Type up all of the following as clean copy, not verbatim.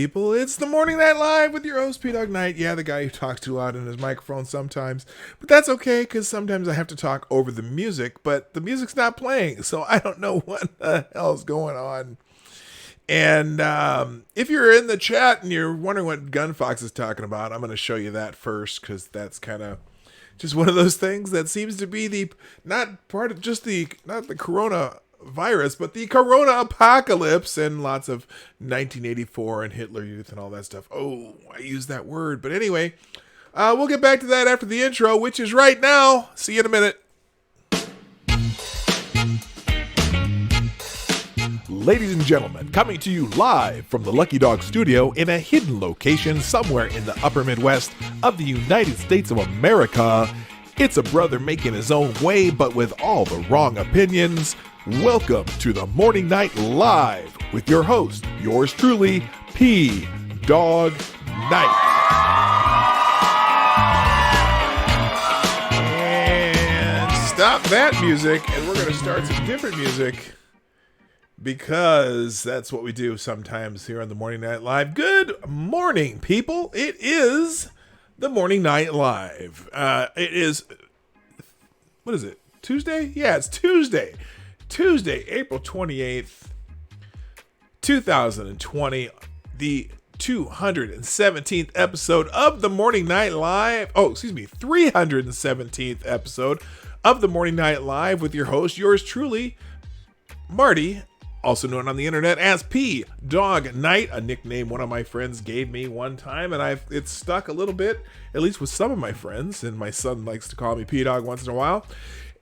people? It's the Morning Night Live with your host, PDawg Knight. Yeah, the guy who talks too loud in his microphone sometimes. But that's okay, because sometimes I have to talk over the music, but the music's not playing, so I don't know what the hell is going on. And if you're in the chat and you're wondering what Gunfox is talking about, I'm going to show you that first, because that's kind of just one of those things that seems to be not the coronavirus, but the corona apocalypse, and lots of 1984 and Hitler Youth and all that stuff. Oh, I used that word. But anyway, we'll get back to that after the intro, which is right now. See you in a minute. Ladies and gentlemen, coming to you live from the Lucky Dog Studio in a hidden location somewhere in the upper Midwest of the United States of America, it's a brother making his own way, but with all the wrong opinions. Welcome to the Morning Night Live with your host, yours truly, PDawg Knight. And stop that music, and we're going to start some different music, because that's what we do sometimes here on the Morning Night Live. Good morning, people. It is the Morning Night Live. It is, what is it, Tuesday? Yeah, it's Tuesday, April 28th, 2020, the 217th episode of the Morning Night Live. 317th episode of the Morning Night Live with your host, yours truly, Marty, also known on the internet as PDawg Knight, a nickname one of my friends gave me one time, and it's stuck a little bit, at least with some of my friends, and my son likes to call me PDawg once in a while.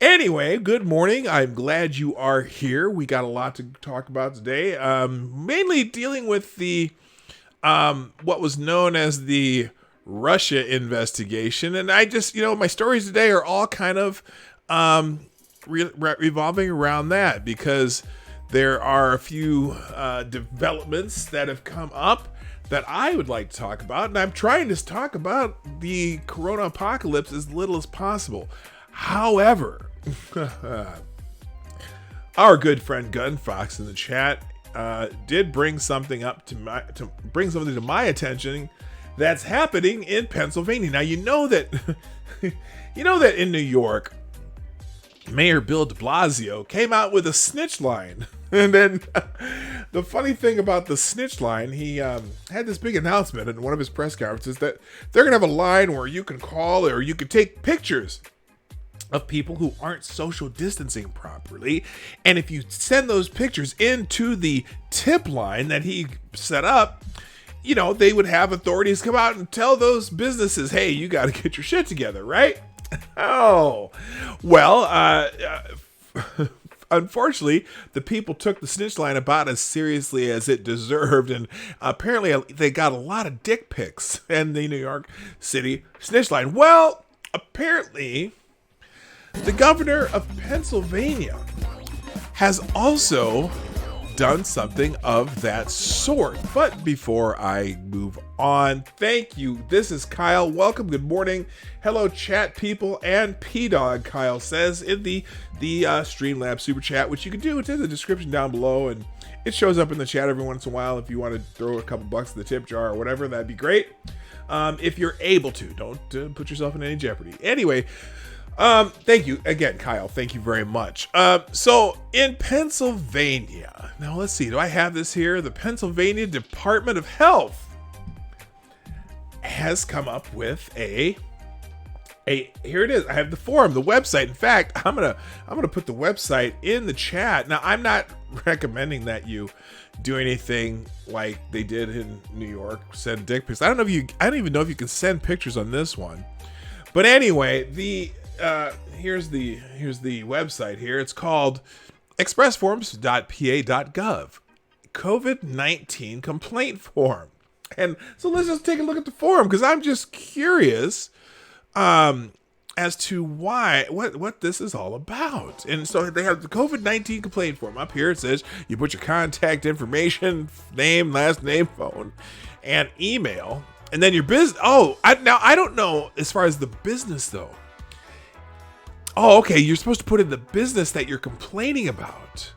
Anyway, good morning. I'm glad you are here. We got a lot to talk about today, mainly dealing with the what was known as the Russia investigation, and I just, my stories today are all kind of revolving around that, because there are a few developments that have come up that I would like to talk about, and I'm trying to talk about the corona apocalypse as little as possible. However, our good friend Gunfox in the chat did bring something up to my attention that's happening in Pennsylvania. Now, you know that in New York, Mayor Bill de Blasio came out with a snitch line. And then the funny thing about the snitch line, he had this big announcement in one of his press conferences that they're going to have a line where you can call or you can take pictures of people who aren't social distancing properly. And if you send those pictures into the tip line that he set up, they would have authorities come out and tell those businesses, hey, you got to get your shit together, right? Oh, well, unfortunately, the people took the snitch line about as seriously as it deserved, and apparently they got a lot of dick pics in the New York City snitch line. Well, apparently, the governor of Pennsylvania has also done something of that sort. But before I move on, thank you. This is Kyle. Welcome. Good morning. Hello, chat people and PDawg, Kyle says in the Streamlabs super chat, which you can do. It's in the description down below, and it shows up in the chat every once in a while. If you want to throw a couple bucks in the tip jar or whatever, that'd be great. If you're able to, don't put yourself in any jeopardy. Anyway, thank you again, Kyle. Thank you very much. So in Pennsylvania, now let's see, do I have this here? The Pennsylvania Department of Health has come up with here it is. I have the form, the website. In fact, I'm gonna put the website in the chat. Now, I'm not recommending that you do anything like they did in New York, send dick pics. I don't even know if you can send pictures on this one. But anyway, here's the website here. It's called expressforms.pa.gov, COVID-19 complaint form. And so let's just take a look at the form, because I'm just curious as to what this is all about. And so they have the COVID-19 complaint form up here. It says you put your contact information, name, last name, phone, and email, and then your business. I don't know as far as the business though. Oh, okay. You're supposed to put in the business that you're complaining about.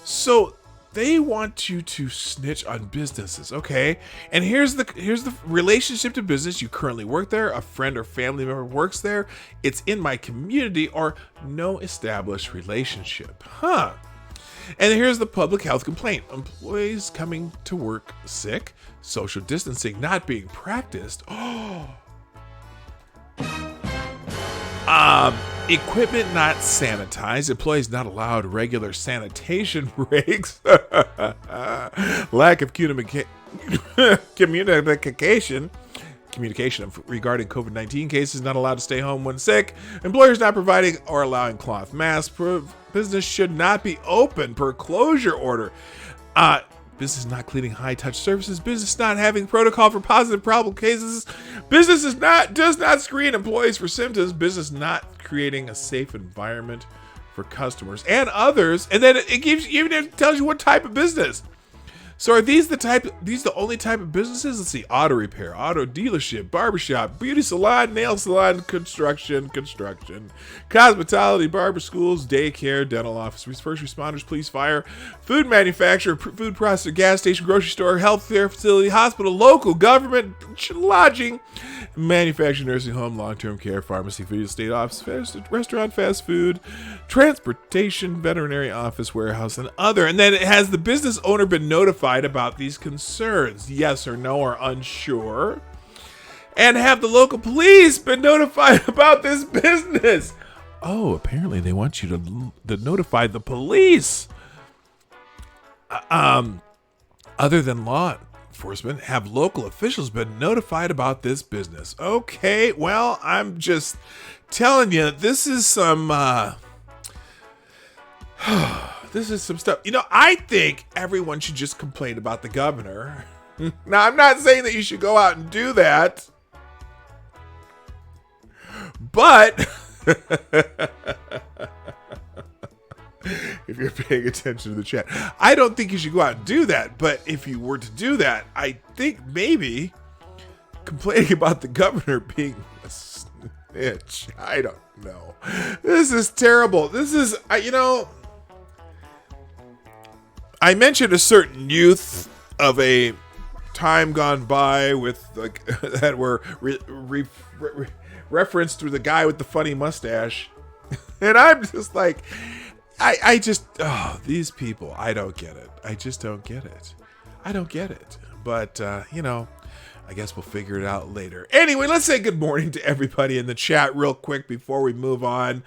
So they want you to snitch on businesses, okay? And here's the relationship to business. You currently work there, a friend or family member works there, it's in my community, or no established relationship. Huh. And here's the public health complaint. Employees coming to work sick, social distancing not being practiced. Equipment not sanitized, employees not allowed regular sanitation breaks, lack of communication regarding COVID-19 cases, not allowed to stay home when sick, employers not providing or allowing cloth masks, business should not be open per closure order, business not cleaning high-touch surfaces, business not having protocol for positive problem cases, business does not screen employees for symptoms, business not creating a safe environment for customers and others, and then it tells you what type of business. So are these the only type of businesses? Let's see: auto repair, auto dealership, barbershop, beauty salon, nail salon, construction, cosmetology, barber schools, daycare, dental office, first responders, police, fire, food manufacturer, food processor, gas station, grocery store, healthcare facility, hospital, local government, lodging, manufacturing, nursing home, long-term care, pharmacy, food estate office, restaurant, fast food, transportation, veterinary office, warehouse, and other. And then it has the business owner been notified about these concerns, yes or no, or unsure, and have the local police been notified about this business? Oh, apparently they want you to notify the police. Other than law enforcement, have local officials been notified about this business? Okay, well, I'm just telling you, this is some this is some stuff. You know, I think everyone should just complain about the governor. Now, I'm not saying that you should go out and do that, but if you're paying attention to the chat, I don't think you should go out and do that. But if you were to do that, I think maybe complaining about the governor being a snitch. I don't know. This is terrible. This is, I mentioned a certain youth of a time gone by with like that were referenced through the guy with the funny mustache, and I'm just like, these people, I don't get it. I just don't get it. I don't get it. But I guess we'll figure it out later. Anyway, let's say good morning to everybody in the chat real quick before we move on.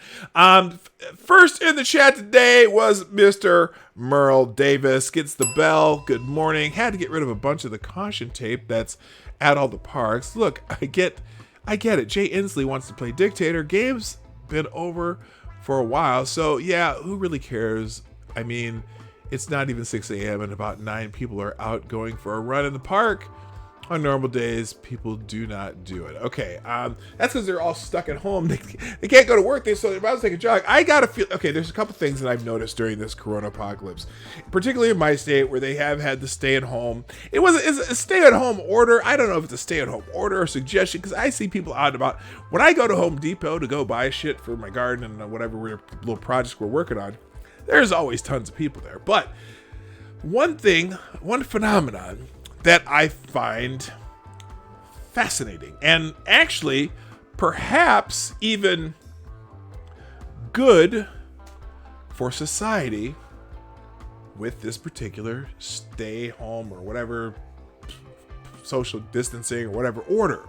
First in the chat today was Mr. Merle Davis. Gets the bell. Good morning. Had to get rid of a bunch of the caution tape that's at all the parks. Look, I get it. Jay Inslee wants to play dictator. Game's been over for a while. So yeah, who really cares? I mean, it's not even 6 a.m. and about 9 people are out going for a run in the park. On normal days, people do not do it. Okay, that's because they're all stuck at home. They can't go to work. So they're about to take a jog. I gotta feel, okay, there's a couple things that I've noticed during this corona apocalypse, particularly in my state where they have had the stay at home. It's a stay at home order. I don't know if it's a stay at home order or suggestion, because I see people out and about. When I go to Home Depot to go buy shit for my garden and whatever little projects we're working on, there's always tons of people there. But one phenomenon that I find fascinating, and actually perhaps even good for society with this particular stay home or whatever, social distancing or whatever order.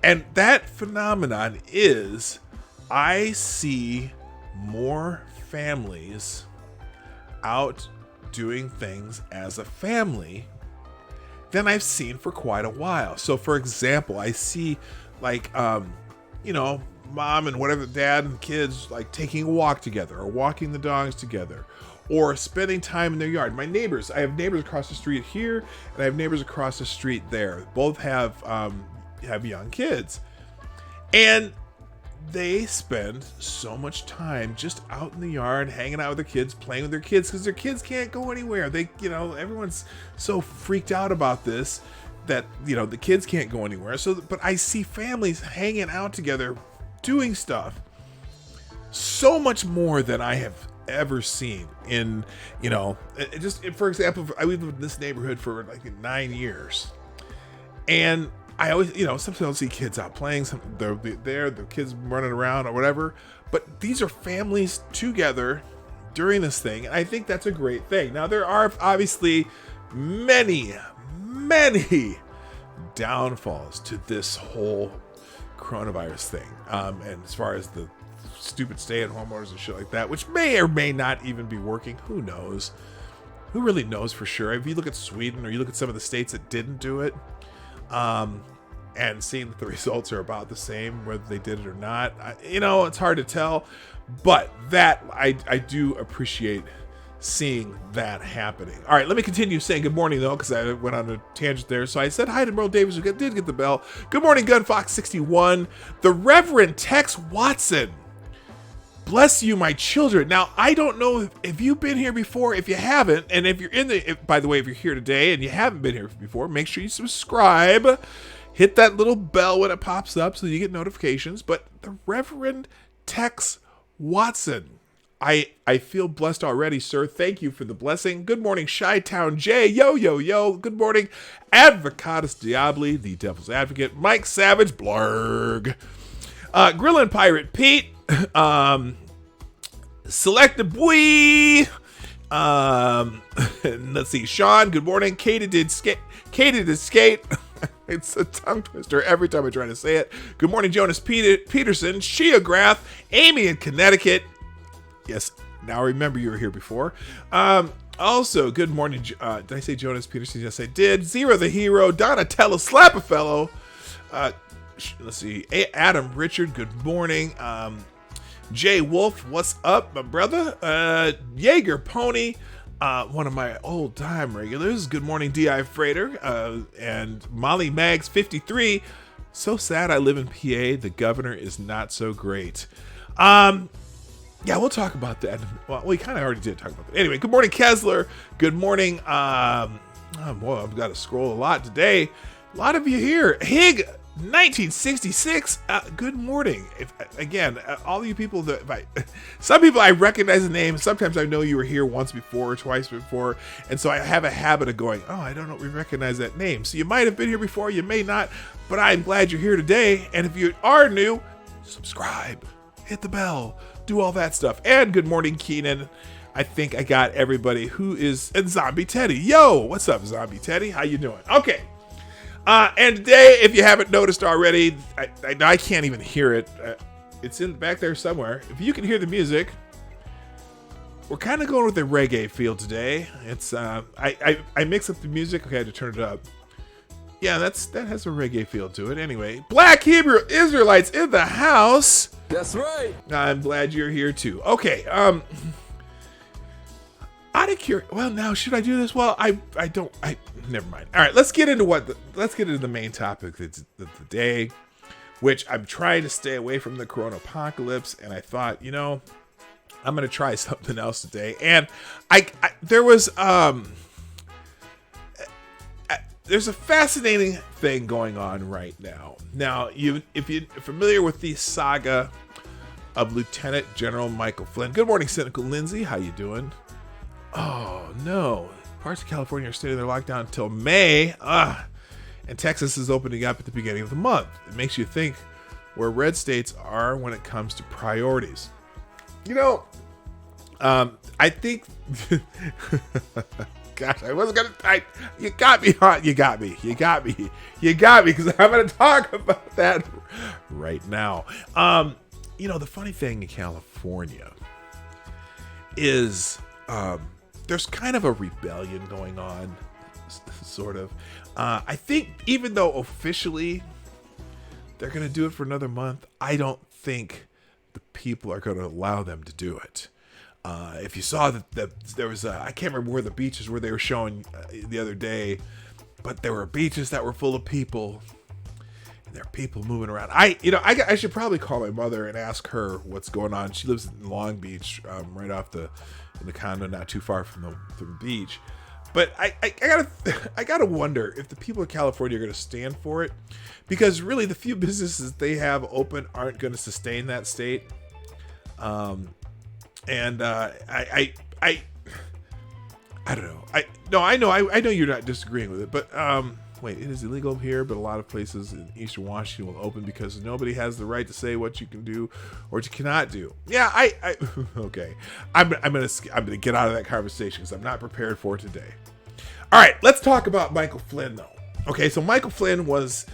And that phenomenon is, I see more families out doing things as a family than I've seen for quite a while. So for example, I see like, mom and whatever, dad and kids, like taking a walk together or walking the dogs together or spending time in their yard. My neighbors, I have neighbors across the street here and I have neighbors across the street there. Both have young kids, and they spend so much time just out in the yard, hanging out with their kids, playing with their kids, because their kids can't go anywhere. They, everyone's so freaked out about this that, the kids can't go anywhere. So, but I see families hanging out together, doing stuff so much more than I have ever seen in, for example, I lived in this neighborhood for like 9 years. And I always, sometimes I'll see kids out playing, they'll be there, the kids running around or whatever. But these are families together during this thing. And I think that's a great thing. Now, there are obviously many downfalls to this whole coronavirus thing. And as far as the stupid stay-at-home orders and shit like that, which may or may not even be working, who knows? Who really knows for sure? If you look at Sweden or you look at some of the states that didn't do it, and seeing that the results are about the same, whether they did it or not, it's hard to tell. But that I do appreciate seeing that happening. All right, let me continue saying good morning though, because I went on a tangent there. So I said hi to Merle Davis, who did get the bell. Good morning, Gunfox61. The Reverend Tex Watson. Bless you, my children. Now, I don't know if you've been here before. If you haven't, and if you're by the way, if you're here today and you haven't been here before, make sure you subscribe. Hit that little bell when it pops up so you get notifications. But the Reverend Tex Watson, I feel blessed already, sir. Thank you for the blessing. Good morning, Chi-Town J. Yo. Good morning, Advocatus Diabli, the Devil's Advocate. Mike Savage, Blarg. Grillin' Pirate Pete. Selected Boy. Let's see, Sean, good morning. Katie did skate. It's a tongue twister every time I try to say it. Good morning, Jonas Peterson, Sheograph, Amy in Connecticut. Yes, now remember you were here before. Also, good morning. Did I say Jonas Peterson? Yes, I did. Zero the Hero, Donatello Slap-a-Fellow. Let's see, Adam Richard, good morning. Jay Wolf, what's up, my brother? Jaeger Pony, one of my old time regulars. Good morning, D.I. Freighter, and Molly Mags 53. So sad I live in PA. The governor is not so great. Yeah, we'll talk about that. Well, we kind of already did talk about that. Anyway, good morning, Kessler. Good morning. Boy, I've got to scroll a lot today. A lot of you here. Hig 1966. Good morning. Again, all you people some people I recognize the name. Sometimes I know you were here once before or twice before, and so I have a habit of going, oh, I don't know, we recognize that name. So you might have been here before, you may not, but I'm glad you're here today. And if you are new, subscribe, hit the bell, do all that stuff. And good morning, Keenan. I think I got everybody who is in Zombie Teddy. Yo, what's up, Zombie Teddy? How you doing? Okay. And today, if you haven't noticed already, I can't even hear it. It's in back there somewhere. If you can hear the music, we're kind of going with the reggae feel today. It's I mix up the music. Okay, I had to turn it up. Yeah, that has a reggae feel to it. Anyway, Black Hebrew Israelites in the house. That's right. I'm glad you're here too. Okay. Out of curiosity, well, now should I do this? Well, I never mind. All right, let's get into the main topic of the day, which I'm trying to stay away from the corona apocalypse. And I thought, I'm gonna try something else today. And there's a fascinating thing going on right now. Now, if you're familiar with the saga of Lieutenant General Michael Flynn. Good morning, Cynical Lindsay. How you doing? Oh, no. Parts of California are staying in their lockdown until May. And Texas is opening up at the beginning of the month. It makes you think where red states are when it comes to priorities. I think... Gosh, I wasn't going to... You got me, huh? You got me, because I'm going to talk about that right now. The funny thing in California is... there's kind of a rebellion going on, sort of. I think even though officially they're going to do it for another month, I don't think the people are going to allow them to do it. If you saw that there was I can't remember where the beaches were they were showing the other day, but there were beaches that were full of people. And there are people moving around. I should probably call my mother and ask her what's going on. She lives in Long Beach, right off in the condo, not too far from the beach. But I gotta wonder if the people of California are going to stand for it, because really the few businesses they have open aren't going to sustain that state. And I don't know. I know you're not disagreeing with it, but wait, it is illegal here, but a lot of places in Eastern Washington will open because nobody has the right to say what you can do or what you cannot do. Yeah, I okay. I'm gonna get out of that conversation because I'm not prepared for it today. All right, let's talk about Michael Flynn though. Okay, so Michael Flynn was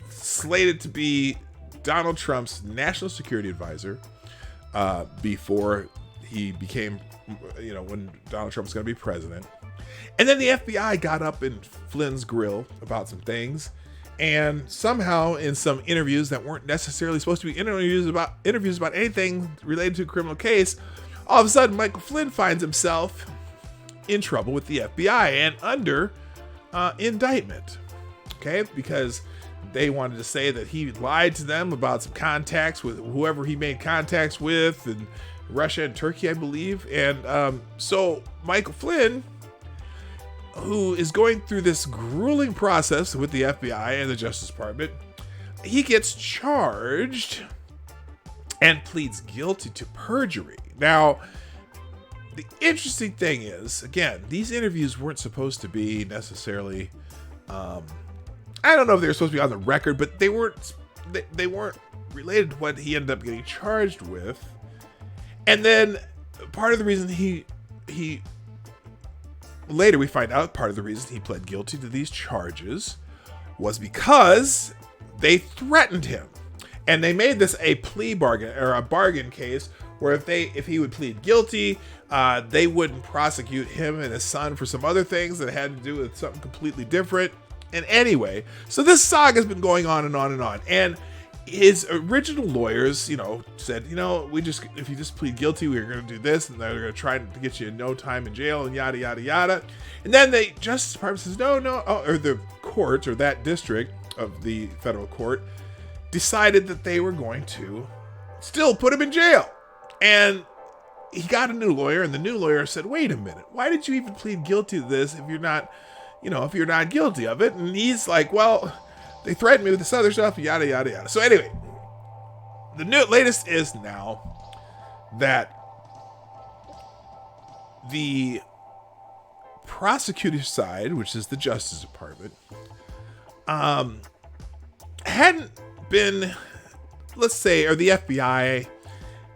slated to be Donald Trump's national security advisor before he became, when Donald Trump was going to be president. And then the FBI got up in Flynn's grill about some things, and somehow in some interviews that weren't necessarily supposed to be interviews about anything related to a criminal case, all of a sudden Michael Flynn finds himself in trouble with the FBI and under indictment. Okay, because they wanted to say that he lied to them about some contacts with whoever he made contacts with, and Russia and Turkey, I believe. And so Michael Flynn, who is going through this grueling process with the FBI and the Justice Department, he gets charged and pleads guilty to perjury. Now, the interesting thing is, again, these interviews weren't supposed to be necessarily, I don't know if they were supposed to be on the record, but they weren't related to what he ended up getting charged with. And then part of the reason later we find out part of the reason he pled guilty to these charges was because they threatened him. And they made this a plea bargain, or a bargain case, where if he would plead guilty, they wouldn't prosecute him and his son for some other things that had to do with something completely different. And anyway, so this saga has been going on and on and on. And his original lawyers, said, if you just plead guilty, we're going to do this, and they're going to try to get you no time in jail, and yada, yada, yada. And then the Justice Department says, no, or the court, or that district of the federal court, decided that they were going to still put him in jail. And he got a new lawyer, and the new lawyer said, wait a minute, why did you even plead guilty to this if you're not guilty of it? And he's like, well, they threatened me with this other stuff, yada, yada, yada. So anyway, the latest is now that the prosecutor side, which is the Justice Department, hadn't been, let's say, or the FBI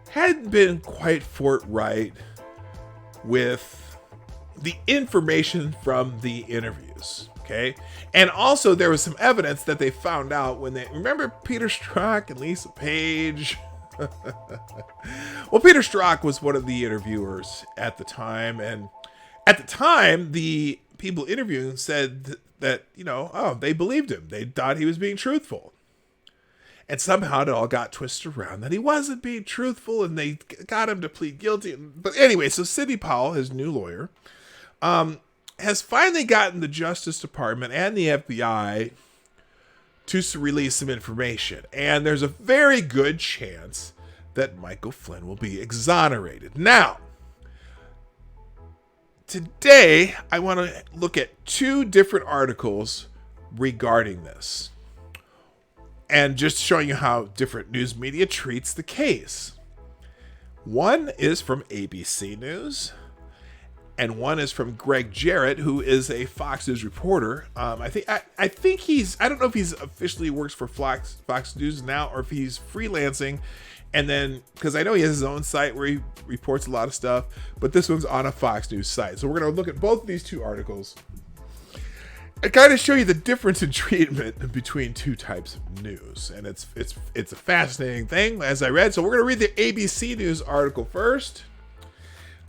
hadn't been quite forthright with the information from the interviews. Okay. And also there was some evidence that they found out when they remember Peter Strzok and Lisa Page. Well, Peter Strzok was one of the interviewers at the time. And at the time, the people interviewing said that, they believed him. They thought he was being truthful. And somehow it all got twisted around that he wasn't being truthful, and they got him to plead guilty. But anyway, so Sidney Powell, his new lawyer, has finally gotten the Justice Department and the FBI to release some information. And there's a very good chance that Michael Flynn will be exonerated. Now, today, I want to look at two different articles regarding this, and just showing you how different news media treats the case. One is from ABC News, and one is from Greg Jarrett, who is a Fox News reporter. I think he's, I don't know if he's officially works for Fox News now, or if he's freelancing. And then, because I know he has his own site where he reports a lot of stuff, but this one's on a Fox News site. So we're going to look at both of these two articles and kind of show you the difference in treatment between two types of news. And it's a fascinating thing, as I read. So we're going to read the ABC News article first.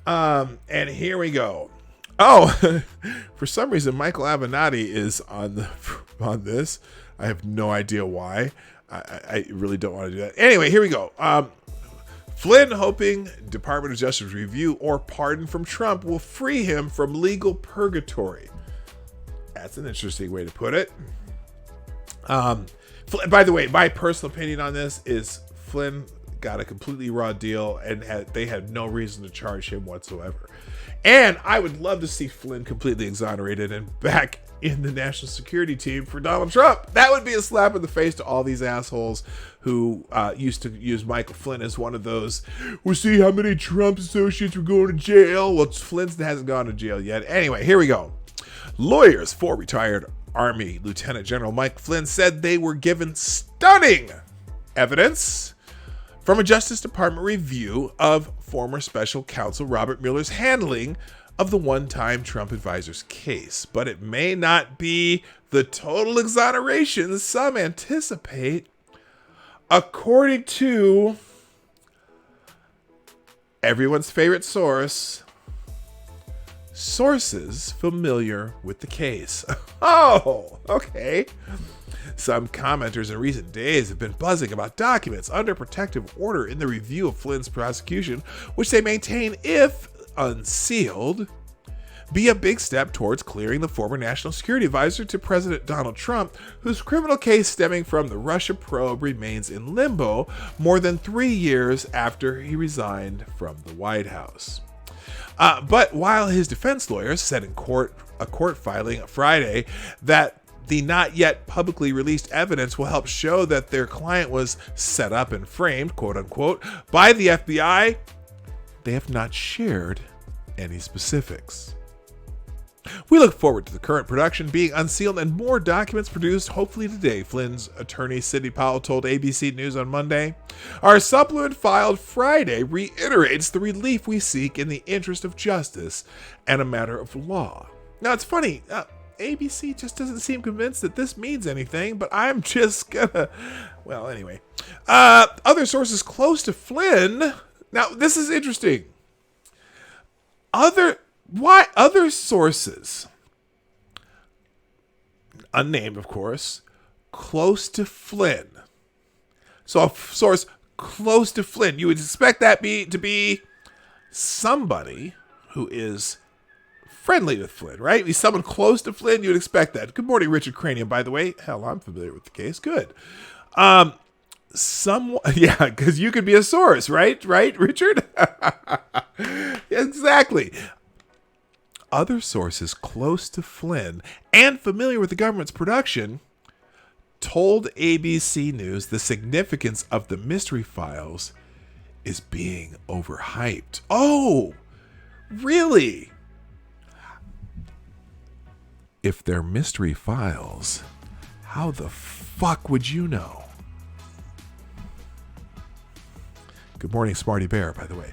And here we go. Oh, for some reason, Michael Avenatti is on this. I have no idea why. I really don't want to do that. Anyway, here we go. Flynn hoping Department of Justice review or pardon from Trump will free him from legal purgatory. That's an interesting way to put it. By the way, my personal opinion on this is Flynn got a completely raw deal, and they had no reason to charge him whatsoever. And I would love to see Flynn completely exonerated and back in the national security team for Donald Trump. That would be a slap in the face to all these assholes who used to use Michael Flynn as one of those. We'll see how many Trump associates were going to jail. Well, Flynn hasn't gone to jail yet. Anyway, here we go. Lawyers for retired Army Lieutenant General Mike Flynn said they were given stunning evidence from a Justice Department review of former special counsel Robert Mueller's handling of the one-time Trump advisor's case. But it may not be the total exoneration some anticipate, according to everyone's favorite source, sources familiar with the case. Oh, okay. Some commenters in recent days have been buzzing about documents under protective order in the review of Flynn's prosecution, which they maintain, if unsealed, be a big step towards clearing the former national security advisor to President Donald Trump, whose criminal case stemming from the Russia probe remains in limbo more than 3 years after he resigned from the White House. But while his defense lawyers said in a court filing Friday that the not yet publicly released evidence will help show that their client was set up and framed, quote unquote, by the FBI, they have not shared any specifics. We look forward to the current production being unsealed and more documents produced hopefully today, Flynn's attorney Sidney Powell told ABC News on Monday. Our supplement filed Friday reiterates the relief we seek in the interest of justice and a matter of law. Now it's funny, ABC just doesn't seem convinced that this means anything, but I'm just gonna, well, anyway. Other sources close to Flynn, now this is interesting. Other sources, unnamed of course, close to Flynn. So a source close to Flynn, you would expect that to be somebody who is friendly with Flynn, right? He's someone close to Flynn, you would expect that. Good morning, Richard Cranium, by the way. Hell, I'm familiar with the case. Good. Yeah, because you could be a source, right? Right, Richard? Exactly. Other sources close to Flynn and familiar with the government's production told ABC News the significance of the mystery files is being overhyped. Oh, really? If they're mystery files, how the fuck would you know? Good morning, Smarty Bear, by the way.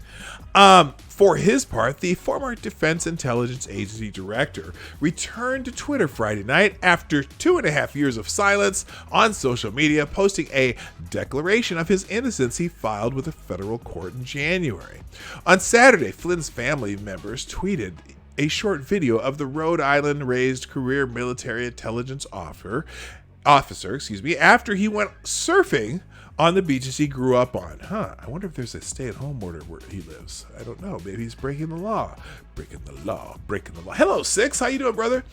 For his part, the former Defense Intelligence Agency director returned to Twitter Friday night after 2.5 years of silence on social media, posting a declaration of his innocence he filed with a federal court in January. On Saturday, Flynn's family members tweeted a short video of the Rhode Island-raised career military intelligence officer, after he went surfing on the beaches he grew up on. I wonder if there's a stay-at-home order where he lives. I don't know. Maybe he's breaking the law. Breaking the law. Hello, Six. How you doing, brother?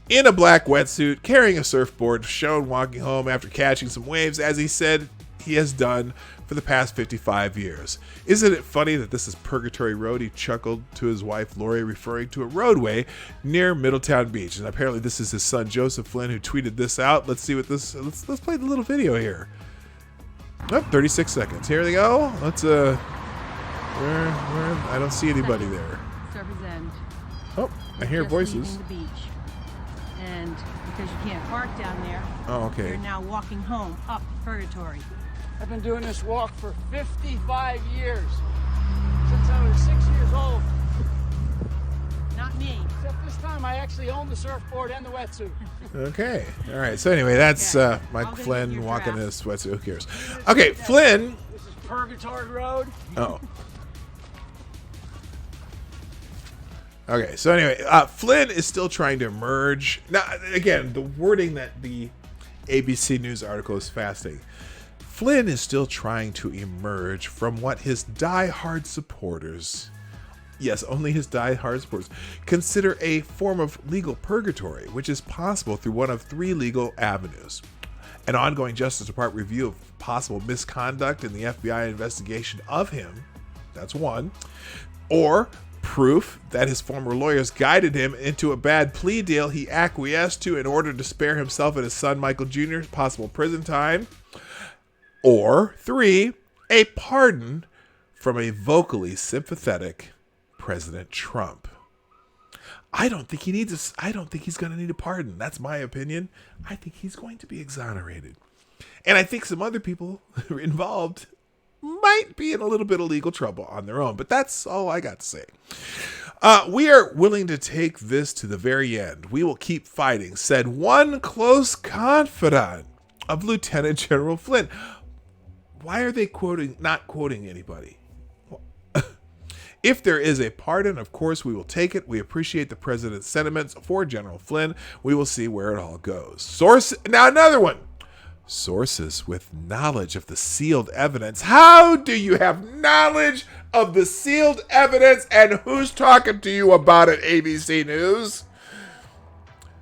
In a black wetsuit, carrying a surfboard, shown walking home after catching some waves, as he said he has done for the past 55 years. Isn't it funny that this is Purgatory Road? He chuckled to his wife Lori, referring to a roadway near Middletown Beach. And apparently this is his son Joseph Flynn who tweeted this out. Let's see what this, let's play the little video here. Oh, 36 seconds. Here we go. Let's where I don't see anybody there. Surface End. Oh, I hear voices. The beach. And because you can't park down there, okay. You're now walking home up Purgatory. I've been doing this walk for 55 years. Since I was 6 years old. Not me. Except this time I actually own the surfboard and the wetsuit. Okay. All right. So anyway, that's Mike Flynn walking in his sweatsuit. Who cares? Okay, Flynn. This is Purgatory Road. Oh. Okay. So anyway, Flynn is still trying to emerge. Now, again, the wording that the ABC News article is fascinating. Flynn is still trying to emerge from what his die-hard supporters, yes, only his die-hard supporters, consider a form of legal purgatory, which is possible through one of 3 legal avenues. An ongoing Justice Department review of possible misconduct in the FBI investigation of him, that's one, or proof that his former lawyers guided him into a bad plea deal he acquiesced to in order to spare himself and his son Michael Jr. possible prison time. Or 3, a pardon from a vocally sympathetic President Trump. I don't think he's going to need a pardon. That's my opinion. I think he's going to be exonerated. And I think some other people involved might be in a little bit of legal trouble on their own. But that's all I got to say. We are willing to take this to the very end. We will keep fighting, said one close confidant of Lieutenant General Flynn. Why are they not quoting anybody? If there is a pardon, of course, we will take it. We appreciate the president's sentiments for General Flynn. We will see where it all goes. Now another one. Sources with knowledge of the sealed evidence. How do you have knowledge of the sealed evidence, and who's talking to you about it, ABC News?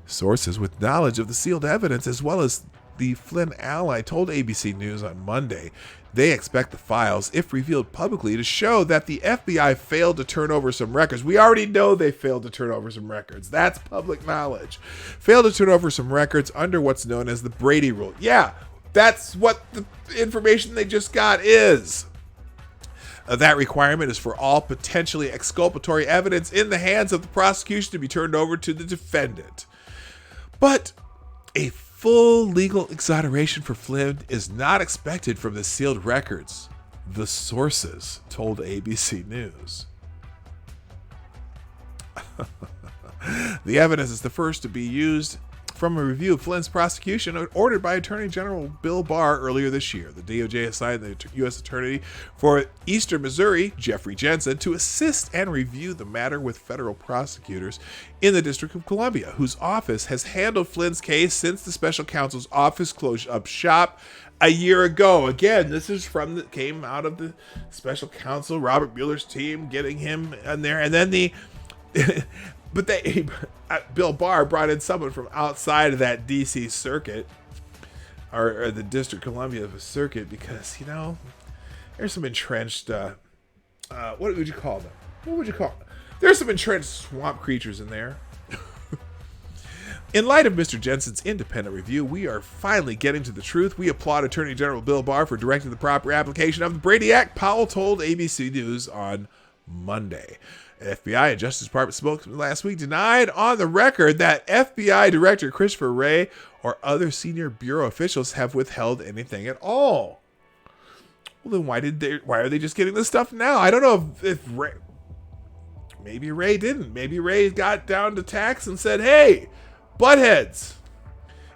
Sources with knowledge of the sealed evidence, as well as the Flynn ally, told ABC News on Monday they expect the files, if revealed publicly, to show that the FBI failed to turn over some records. We already know they failed to turn over some records. That's public knowledge. Failed to turn over some records under what's known as the Brady Rule. Yeah, that's what the information they just got is. That requirement is for all potentially exculpatory evidence in the hands of the prosecution to be turned over to the defendant. But a full legal exoneration for Flynn is not expected from the sealed records, the sources told ABC News. The evidence is the first to be used from a review of Flynn's prosecution ordered by Attorney General Bill Barr earlier this year. The DOJ assigned the U.S. Attorney for Eastern Missouri, Jeffrey Jensen, to assist and review the matter with federal prosecutors in the District of Columbia, whose office has handled Flynn's case since the special counsel's office closed up shop a year ago. Again, this is came out of the special counsel, Robert Mueller's team, getting him in there, and then Bill Barr brought in someone from outside of that D.C. circuit, or the District of Columbia circuit, because, there's some entrenched, what would you call them? There's some entrenched swamp creatures in there. In light of Mr. Jensen's independent review, we are finally getting to the truth. We applaud Attorney General Bill Barr for directing the proper application of the Brady Act, Powell told ABC News on Monday. FBI and Justice Department spokesman last week denied on the record that FBI Director Christopher Wray or other senior bureau officials have withheld anything at all. Well, then why are they just getting this stuff now? I don't know if Wray, maybe Wray didn't. Maybe Wray got down to tax and said, hey, buttheads,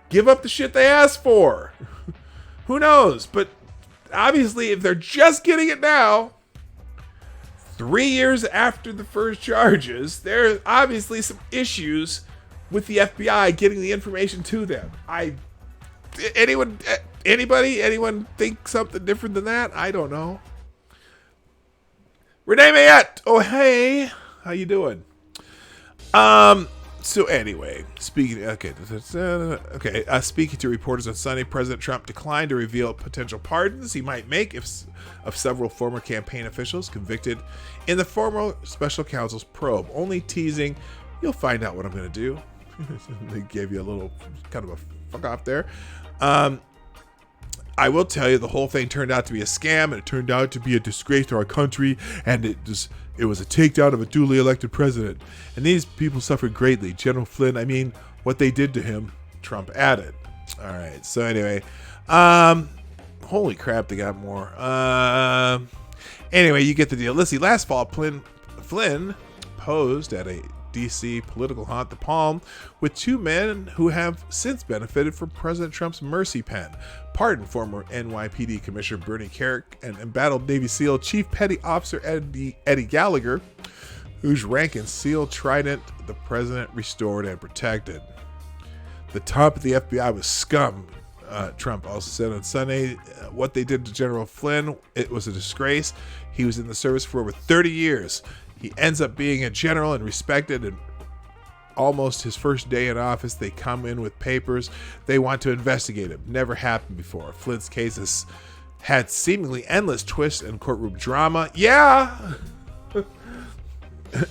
give up the shit they asked for. Who knows? But obviously, if they're just getting it now, 3 years after the first charges, there are obviously some issues with the FBI getting the information to them. Anyone think something different than that? I don't know. Renee Mayette. Oh, hey. How you doing? So anyway, speaking to reporters on Sunday, President Trump declined to reveal potential pardons he might make of several former campaign officials convicted in the former special counsel's probe, only teasing, you'll find out what I'm going to do. They gave you a little kind of a fuck off there. I will tell you, the whole thing turned out to be a scam, and it turned out to be a disgrace to our country, and it was a takedown of a duly elected president. And these people suffered greatly. General Flynn, what they did to him, Trump added. All right, so anyway, holy crap, they got more. Anyway, you get the deal. Let's see, last fall, Flynn posed at a D.C. political haunt, The Palm, with two men who have since benefited from President Trump's mercy pen. Pardon former NYPD Commissioner Bernie Kerik and embattled Navy SEAL Chief Petty Officer Eddie Gallagher, whose rank and SEAL trident the president restored and protected. The top of the FBI was scum, Trump also said on Sunday. What they did to General Flynn, it was a disgrace. He was in the service for over 30 years. He ends up being a general and respected, and almost his first day in office, they come in with papers. They want to investigate him. Never happened before. Flynn's case has had seemingly endless twists and courtroom drama. Yeah!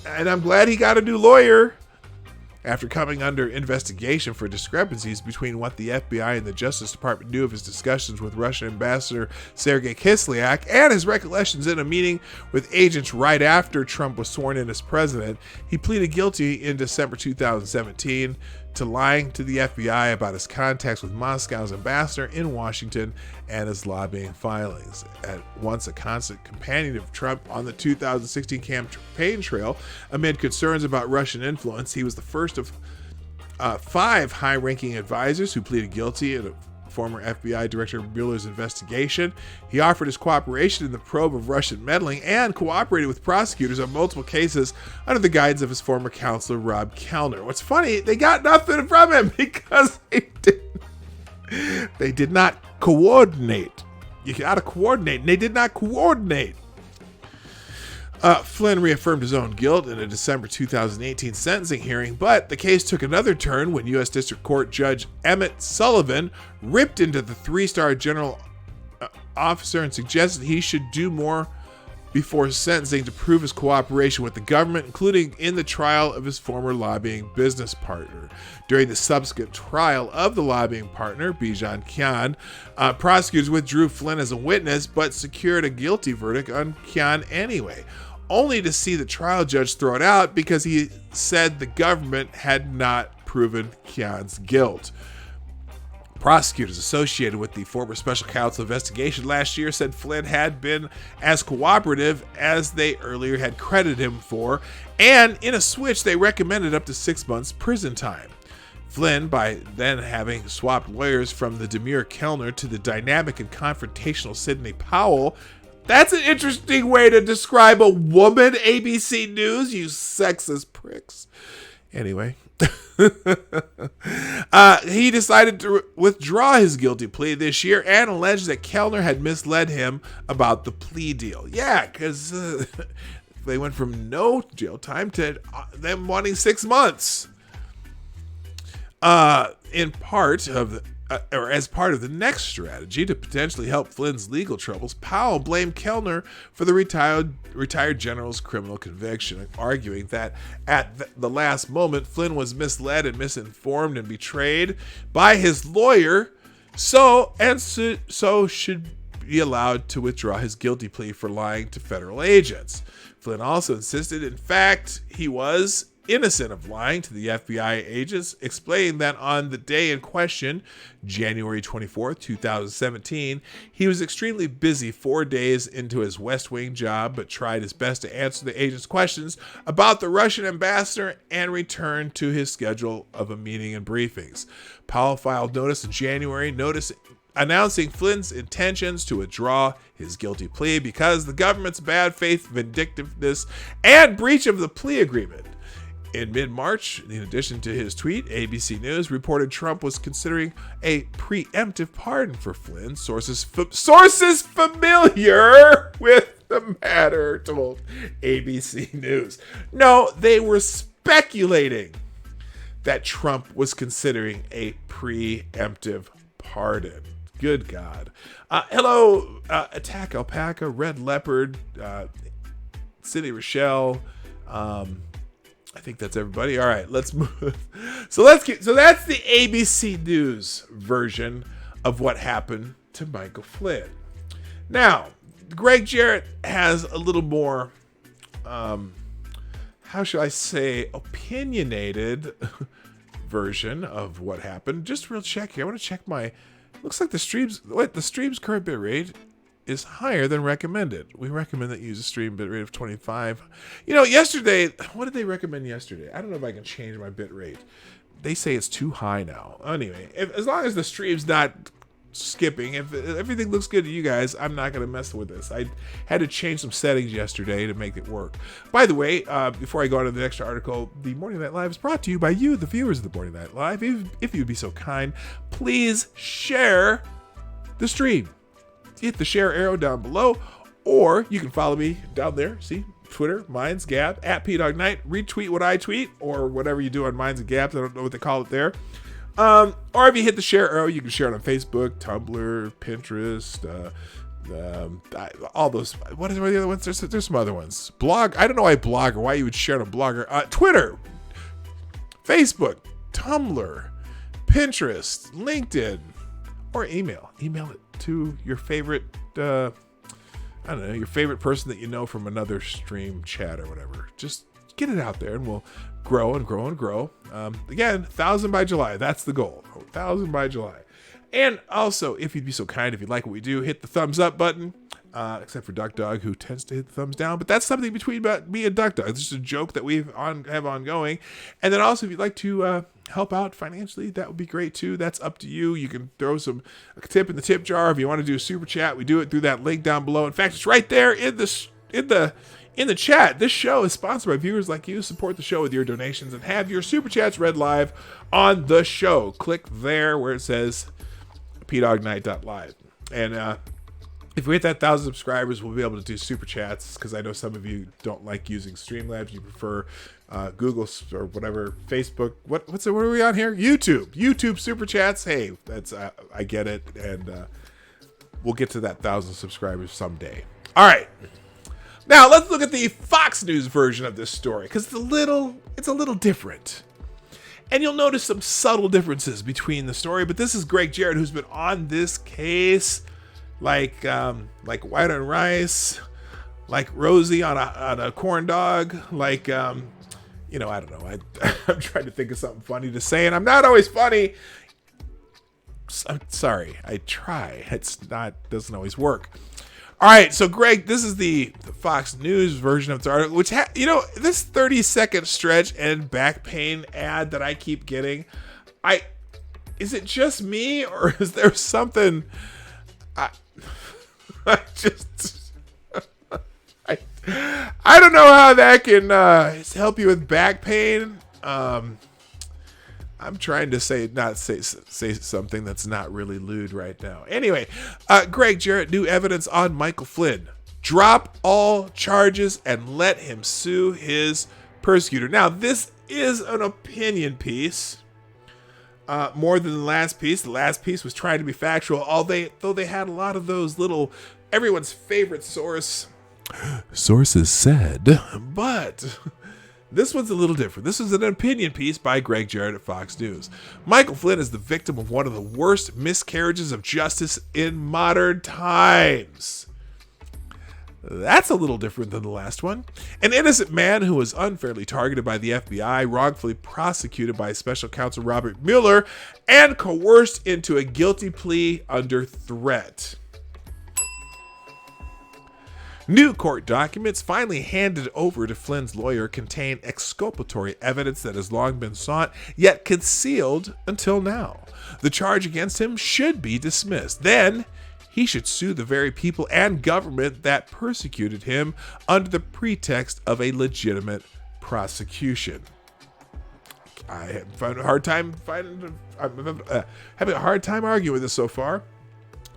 And I'm glad he got a new lawyer. After coming under investigation for discrepancies between what the FBI and the Justice Department knew of his discussions with Russian Ambassador Sergei Kislyak and his recollections in a meeting with agents right after Trump was sworn in as president, he pleaded guilty in December 2017 to lying to the FBI about his contacts with Moscow's ambassador in Washington and his lobbying filings. At once a constant companion of Trump on the 2016 campaign trail, amid concerns about Russian influence, he was the first of 5 high-ranking advisors who pleaded guilty in a former FBI Director Mueller's investigation. He offered his cooperation in the probe of Russian meddling and cooperated with prosecutors on multiple cases under the guidance of his former counselor, Rob Kellner. What's funny, they got nothing from him because they did not coordinate. You gotta coordinate, and they did not coordinate. Flynn reaffirmed his own guilt in a December 2018 sentencing hearing, but the case took another turn when U.S. District Court Judge Emmett Sullivan ripped into the 3-star general officer and suggested he should do more before sentencing to prove his cooperation with the government, including in the trial of his former lobbying business partner. During the subsequent trial of the lobbying partner, Bijan Khan, prosecutors withdrew Flynn as a witness but secured a guilty verdict on Khan anyway, only to see the trial judge throw it out because he said the government had not proven Khan's guilt. Prosecutors associated with the former special counsel investigation last year said Flynn had been as cooperative as they earlier had credited him for, and in a switch they recommended up to 6 months prison time. Flynn, by then having swapped lawyers from the demure Kellner to the dynamic and confrontational Sidney Powell. That's an interesting way to describe a woman, ABC News, you sexist pricks. Anyway, he decided to withdraw his guilty plea this year and alleged that Kellner had misled him about the plea deal. Yeah, because they went from no jail time to them wanting 6 months. In part of or as part of the next strategy to potentially help Flynn's legal troubles, Powell blamed Kellner for the retired general's criminal conviction, arguing that at the last moment, Flynn was misled and misinformed and betrayed by his lawyer, so should be allowed to withdraw his guilty plea for lying to federal agents. Flynn also insisted, in fact, he was innocent of lying to the FBI agents, explaining that on the day in question, January 24th, 2017, he was extremely busy 4 days into his West Wing job, but tried his best to answer the agents' questions about the Russian ambassador and returned to his schedule of a meeting and briefings. Powell filed notice in January, announcing Flynn's intentions to withdraw his guilty plea because the government's bad faith, vindictiveness, and breach of the plea agreement. In mid-March, in addition to his tweet, ABC News reported Trump was considering a preemptive pardon for Flynn. Sources familiar with the matter told ABC News. No, they were speculating that Trump was considering a preemptive pardon. Good God. Hello, Attack Alpaca, Red Leopard, City Rochelle, I think that's everybody. All right, let's move. So that's the ABC News version of what happened to Michael Flynn. Now, Greg Jarrett has a little more, how should I say, opinionated version of what happened. Just real check here. I want to check my. Looks like the stream's current bitrate is higher than recommended. We recommend that you use a stream bitrate of 25. You know, yesterday, what did they recommend yesterday? I don't know if I can change my bitrate. They say it's too high now. Anyway, as long as the stream's not skipping, if everything looks good to you guys, I'm not going to mess with this. I had to change some settings yesterday to make it work. By the way, before I go on to the next article, the Morning Night Live is brought to you by you, the viewers of the Morning Night Live. If you'd be so kind, please share the stream. Hit the share arrow down below, or you can follow me down there. See, Twitter, Minds Gap, at PDawg Night. Retweet what I tweet, or whatever you do on Minds and Gaps. I don't know what they call it there. Or if you hit the share arrow, you can share it on Facebook, Tumblr, Pinterest, all those. What are the other ones? There's some other ones. Blog. I don't know why Blogger. Why you would share on a Blogger? Twitter, Facebook, Tumblr, Pinterest, LinkedIn, or email. Email it to your favorite. I don't know, your favorite person that you know from another stream chat or whatever. Just get it out there, and we'll grow and grow and grow. Again, 1,000 by July. That's the goal. 1,000 by July. And also, if you'd be so kind, if you like what we do, hit the thumbs up button. Except for Duck Dog, who tends to hit the thumbs down. But that's something between me and Duck Dog. It's just a joke that we have ongoing. And then also, if you'd like to help out financially, that would be great too. That's up to you. You can throw a tip in the tip jar. If you want to do a super chat, we do it through that link down below. In fact, it's right there in the chat. This show is sponsored by viewers like you. Support the show with your donations and have your super chats read live on the show. Click there where it says PDawgNight.live. And if we hit that 1,000 subscribers, we'll be able to do super chats, because I know some of you don't like using Streamlabs. You prefer Google or whatever, Facebook. What are we on here? YouTube super chats. Hey, that's I get it, and we'll get to that 1,000 subscribers someday. All right. Now, let's look at the Fox News version of this story, because it's a little different. And you'll notice some subtle differences between the story, but this is Greg Jarrett, who's been on this case like white on rice, like Rosie on a corn dog, like, I don't know. I'm trying to think of something funny to say, and I'm not always funny. I'm sorry. I try. Doesn't always work. All right, so Greg, this is the Fox News version of the article, which this 30-second stretch and back pain ad that I keep getting. Is it just me, or is there something? I don't know how that can help you with back pain. I'm trying to say something that's not really lewd right now. Anyway, Greg Jarrett, new evidence on Michael Flynn. Drop all charges and let him sue his persecutor. Now, this is an opinion piece. More than the last piece. The last piece was trying to be factual, though they had a lot of those little everyone's favorite sources said, but this one's a little different. This is an opinion piece by Greg Jarrett at Fox News. Michael Flynn is the victim of one of the worst miscarriages of justice in modern times. That's a little different than the last one. An innocent man who was unfairly targeted by the FBI, wrongfully prosecuted by special counsel Robert Mueller, and coerced into a guilty plea under threat. New court documents finally handed over to Flynn's lawyer contain exculpatory evidence that has long been sought, yet concealed until now. The charge against him should be dismissed. Then, he should sue the very people and government that persecuted him under the pretext of a legitimate prosecution. I have a hard time having a hard time arguing with this so far.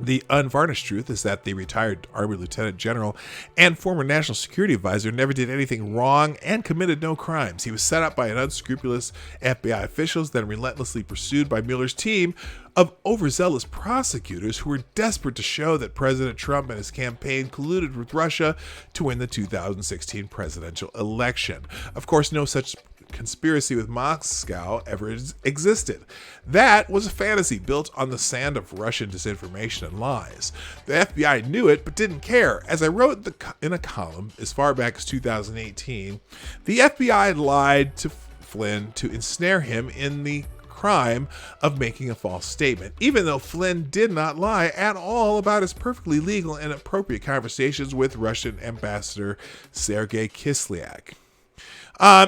The unvarnished truth is that the retired Army Lieutenant General and former National Security Advisor never did anything wrong and committed no crimes. He was set up by an unscrupulous FBI officials, then relentlessly pursued by Mueller's team of overzealous prosecutors who were desperate to show that President Trump and his campaign colluded with Russia to win the 2016 presidential election. Of course, no such conspiracy with Moscow ever existed. That was a fantasy built on the sand of Russian disinformation and lies. The FBI knew it but didn't care. As I wrote in a column as far back as 2018, the FBI lied to Flynn to ensnare him in the crime of making a false statement, even though Flynn did not lie at all about his perfectly legal and appropriate conversations with Russian Ambassador Sergei Kislyak.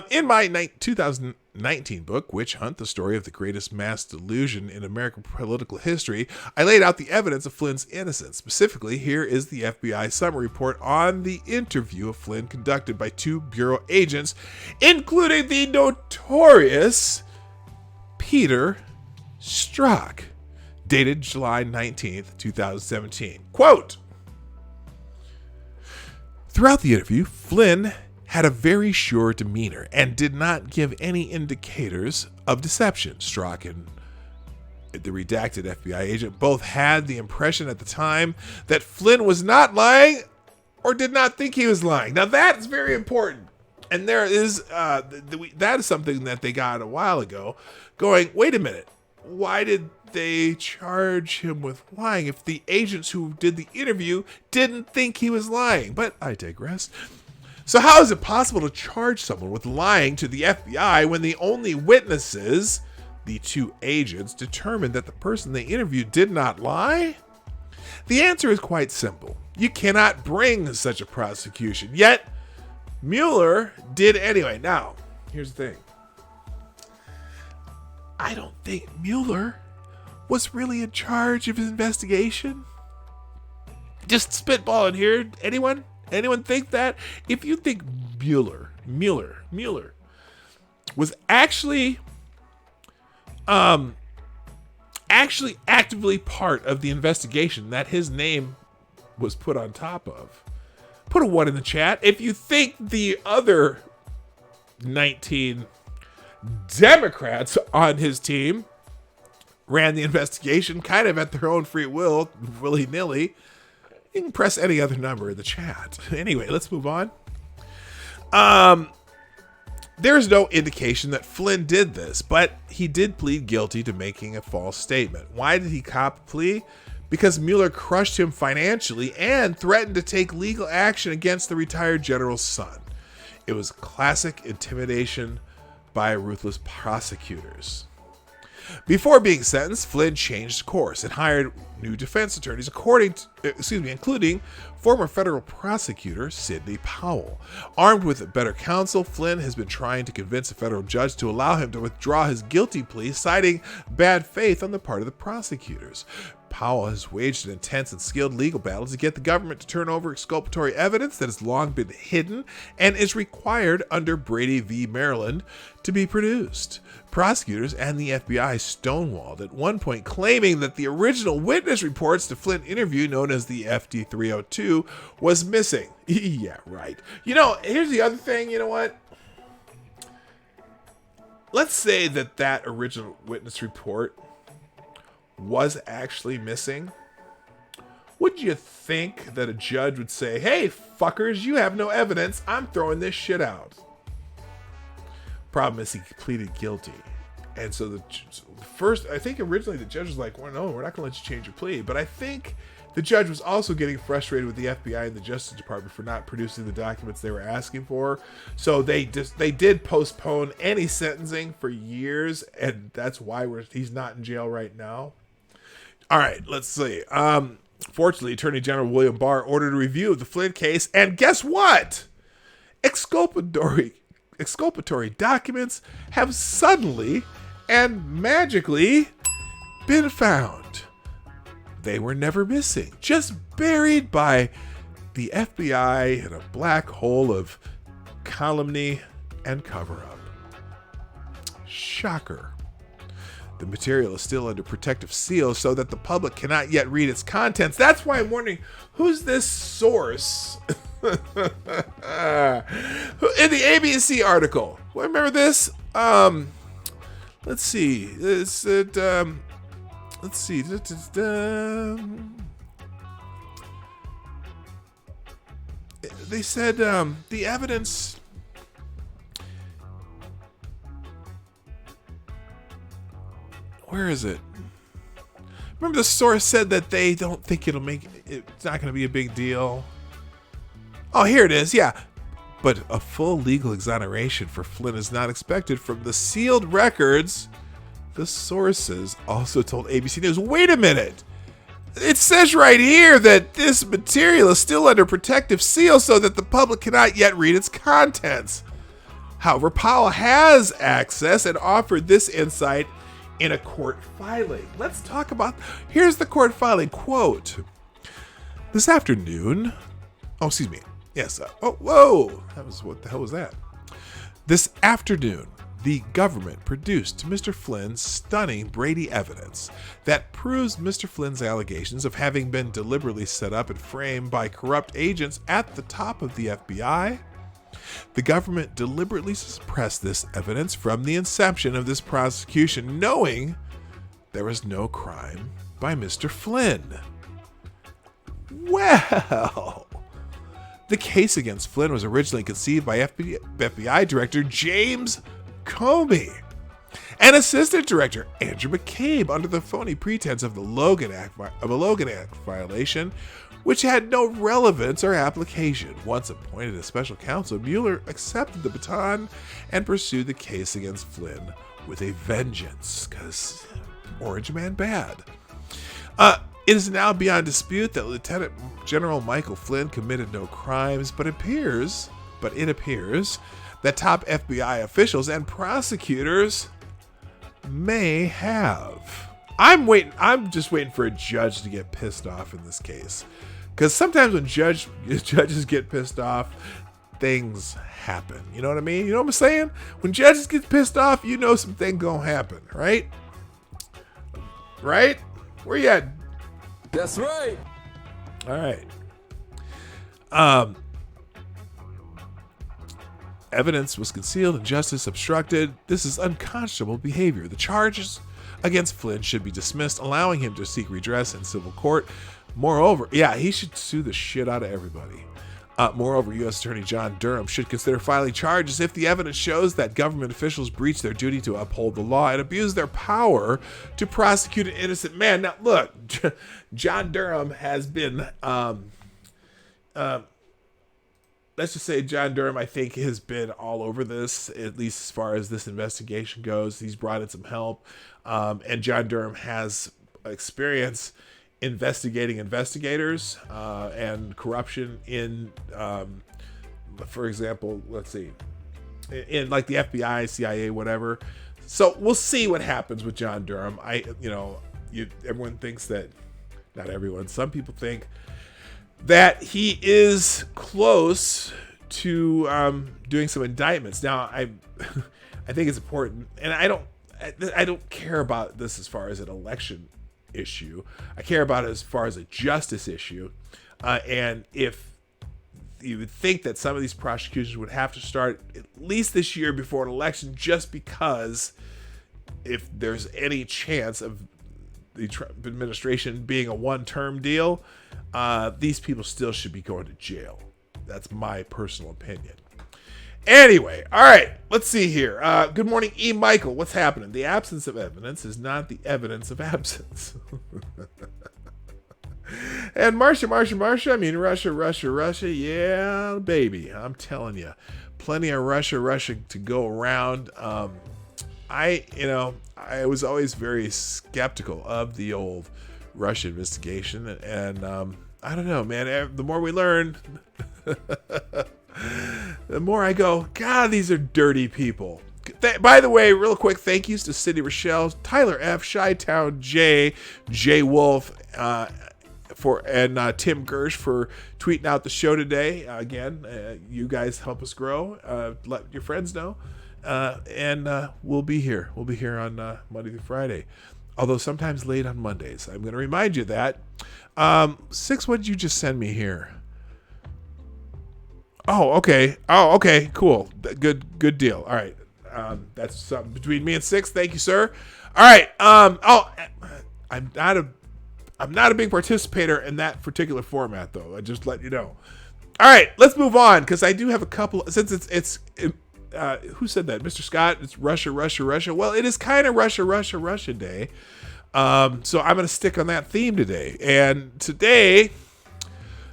In my 2019 book, Witch Hunt, the story of the greatest mass delusion in American political history, I laid out the evidence of Flynn's innocence. Specifically, here is the FBI summary report on the interview of Flynn conducted by 2 bureau agents, including the notorious Peter Strzok, dated July 19th, 2017. Quote, throughout the interview, Flynn had a very sure demeanor and did not give any indicators of deception. Strzok the redacted FBI agent both had the impression at the time that Flynn was not lying or did not think he was lying. Now that is very important. And there is, that is something that they got a while ago, going, wait a minute, why did they charge him with lying if the agents who did the interview didn't think he was lying? But I digress. So how is it possible to charge someone with lying to the FBI when the only witnesses, the two agents, determined that the person they interviewed did not lie? The answer is quite simple. You cannot bring such a prosecution. Yet, Mueller did anyway. Now, here's the thing. I don't think Mueller was really in charge of his investigation. Just spitballing here. Anyone think that? If you think Mueller was actually actively part of the investigation that his name was put on top of, put a 1 in the chat. If you think the other 19 Democrats on his team ran the investigation kind of at their own free will, willy-nilly, you can press any other number in the chat. Anyway, let's move on. There's no indication that Flynn did this, but he did plead guilty to making a false statement. Why did he cop a plea? Because Mueller crushed him financially and threatened to take legal action against the retired general's son. It was classic intimidation by ruthless prosecutors. Before being sentenced, Flynn changed course and hired new defense attorneys, including former federal prosecutor Sidney Powell. Armed with better counsel, Flynn has been trying to convince a federal judge to allow him to withdraw his guilty plea, citing bad faith on the part of the prosecutors. Powell has waged an intense and skilled legal battle to get the government to turn over exculpatory evidence that has long been hidden and is required under Brady v. Maryland to be produced. Prosecutors and the FBI stonewalled at one point, claiming that the original witness reports to Flynn interview, known as the FD-302, was missing. Yeah, right. You know, here's the other thing, you know what? Let's say that original witness report was actually missing. Would you think that a judge would say, hey, fuckers, you have no evidence, I'm throwing this shit out? Problem is he pleaded guilty. And so I think originally the judge was like, well, no, we're not going to let you change your plea. But I think the judge was also getting frustrated with the FBI and the Justice Department for not producing the documents they were asking for. So they did postpone any sentencing for years, and that's why he's not in jail right now. All right, let's see. Fortunately, Attorney General William Barr ordered a review of the Flynn case, and guess what? Exculpatory documents have suddenly and magically been found. They were never missing, just buried by the FBI in a black hole of calumny and cover-up. Shocker. The material is still under protective seal so that the public cannot yet read its contents. That's why I'm wondering, who's this source? In the ABC article. Remember this? Let's see. Let's see. They said the evidence. Where is it? Remember, the source said that they don't think it's not going to be a big deal. Oh, here it is. Yeah. But a full legal exoneration for Flynn is not expected from the sealed records. The sources also told ABC News, wait a minute. It says right here that this material is still under protective seal so that the public cannot yet read its contents. However, Powell has access and offered this insight in a court filing. Let's talk about, here's the court filing, quote, this afternoon, yes, whoa, what the hell was that? This afternoon, the government produced to Mr. Flynn stunning Brady evidence that proves Mr. Flynn's allegations of having been deliberately set up and framed by corrupt agents at the top of the FBI. The government deliberately suppressed this evidence from the inception of this prosecution, knowing there was no crime by Mr. Flynn. Well, the case against Flynn was originally conceived by FBI Director James Comey and Assistant Director Andrew McCabe under the phony pretense of a Logan Act violation, which had no relevance or application. Once appointed as special counsel, Mueller accepted the baton and pursued the case against Flynn with a vengeance, because Orange Man bad. It is now beyond dispute that Lieutenant General Michael Flynn committed no crimes, but it appears that top FBI officials and prosecutors may have. I'm just waiting for a judge to get pissed off in this case, because sometimes when judges get pissed off, things happen. You know what I mean? You know what I'm saying? When judges get pissed off, you know something gonna happen, right? Right? Where you at? That's right. All right. Evidence was concealed and justice obstructed. This is unconscionable behavior. The charges against Flynn should be dismissed, allowing him to seek redress in civil court. Moreover, he should sue the shit out of everybody. Moreover, U.S. Attorney John Durham should consider filing charges if the evidence shows that government officials breached their duty to uphold the law and abused their power to prosecute an innocent man. Now, look, John Durham has been, let's just say John Durham, I think, has been all over this, at least as far as this investigation goes. He's brought in some help, and John Durham has experience investigating investigators and corruption in, for example, let's see, in like the FBI, CIA, whatever. So we'll see what happens with John Durham. Everyone thinks that, not everyone, some people think that he is close to doing some indictments. Now, I think it's important, and I don't care about this as far as an election issue. I care about it as far as a justice issue. And if you would think that some of these prosecutions would have to start at least this year before an election, just because if there's any chance of the Trump administration being a one-term deal, these people still should be going to jail. That's my personal opinion. Anyway, all right, let's see here. Good morning, E. Michael. What's happening? The absence of evidence is not the evidence of absence. And Marsha, I mean, Russia. Yeah, baby, I'm telling you. Plenty of Russia to go around. I was always very skeptical of the old Russia investigation. And I don't know, man, the more we learn, the more I go, God, these are dirty people. By the way, real quick, thank yous to Cindy Rochelle, Tyler F, Chi-Town J, Jay Wolf, and Tim Gersh for tweeting out the show today. Again, you guys help us grow. Let your friends know. And we'll be here. We'll be here on Monday through Friday. Although sometimes late on Mondays. I'm going to remind you that. 6, what did you just send me here? Oh, okay, cool. Good deal. All right. That's something between me and 6. Thank you, sir. All right. I'm not a big participator in that particular format, though. I just let you know. All right, let's move on, because I do have a couple. Since it's who said that? Mr. Scott. It's Russia. Well, it is kind of Russia Day. So I'm going to stick on that theme today. And today,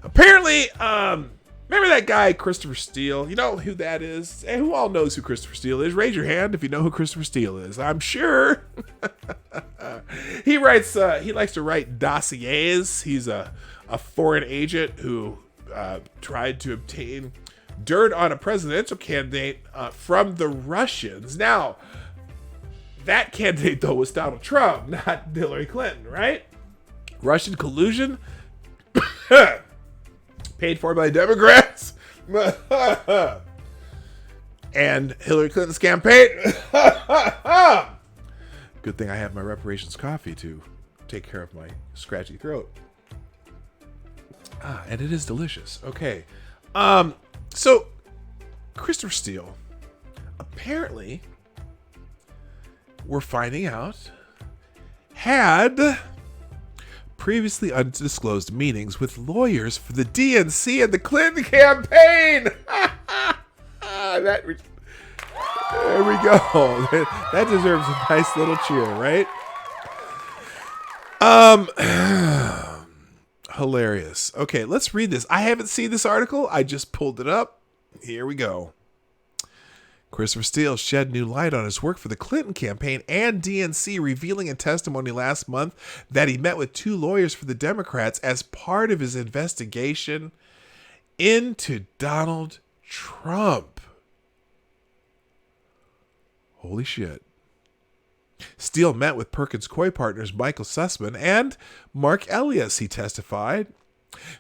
apparently, remember that guy, Christopher Steele? You know who that is? And who all knows who Christopher Steele is? Raise your hand if you know who Christopher Steele is. I'm sure. He likes to write dossiers. He's a foreign agent who tried to obtain dirt on a presidential candidate from the Russians. Now, that candidate, though, was Donald Trump, not Hillary Clinton, right? Russian collusion? Paid for by Democrats? And Hillary Clinton's campaign? Good thing I have my reparations coffee to take care of my scratchy throat. And it is delicious. Okay. So, Christopher Steele, apparently, we're finding out, had previously undisclosed meetings with lawyers for the DNC and the Clinton campaign. There we go. That deserves a nice little cheer, right? Hilarious. Okay, let's read this. I haven't seen this article. I just pulled it up. Here we go. Christopher Steele shed new light on his work for the Clinton campaign and DNC, revealing in testimony last month that he met with 2 lawyers for the Democrats as part of his investigation into Donald Trump. Holy shit. Steele met with Perkins Coie partners Michael Sussman and Mark Elias, he testified.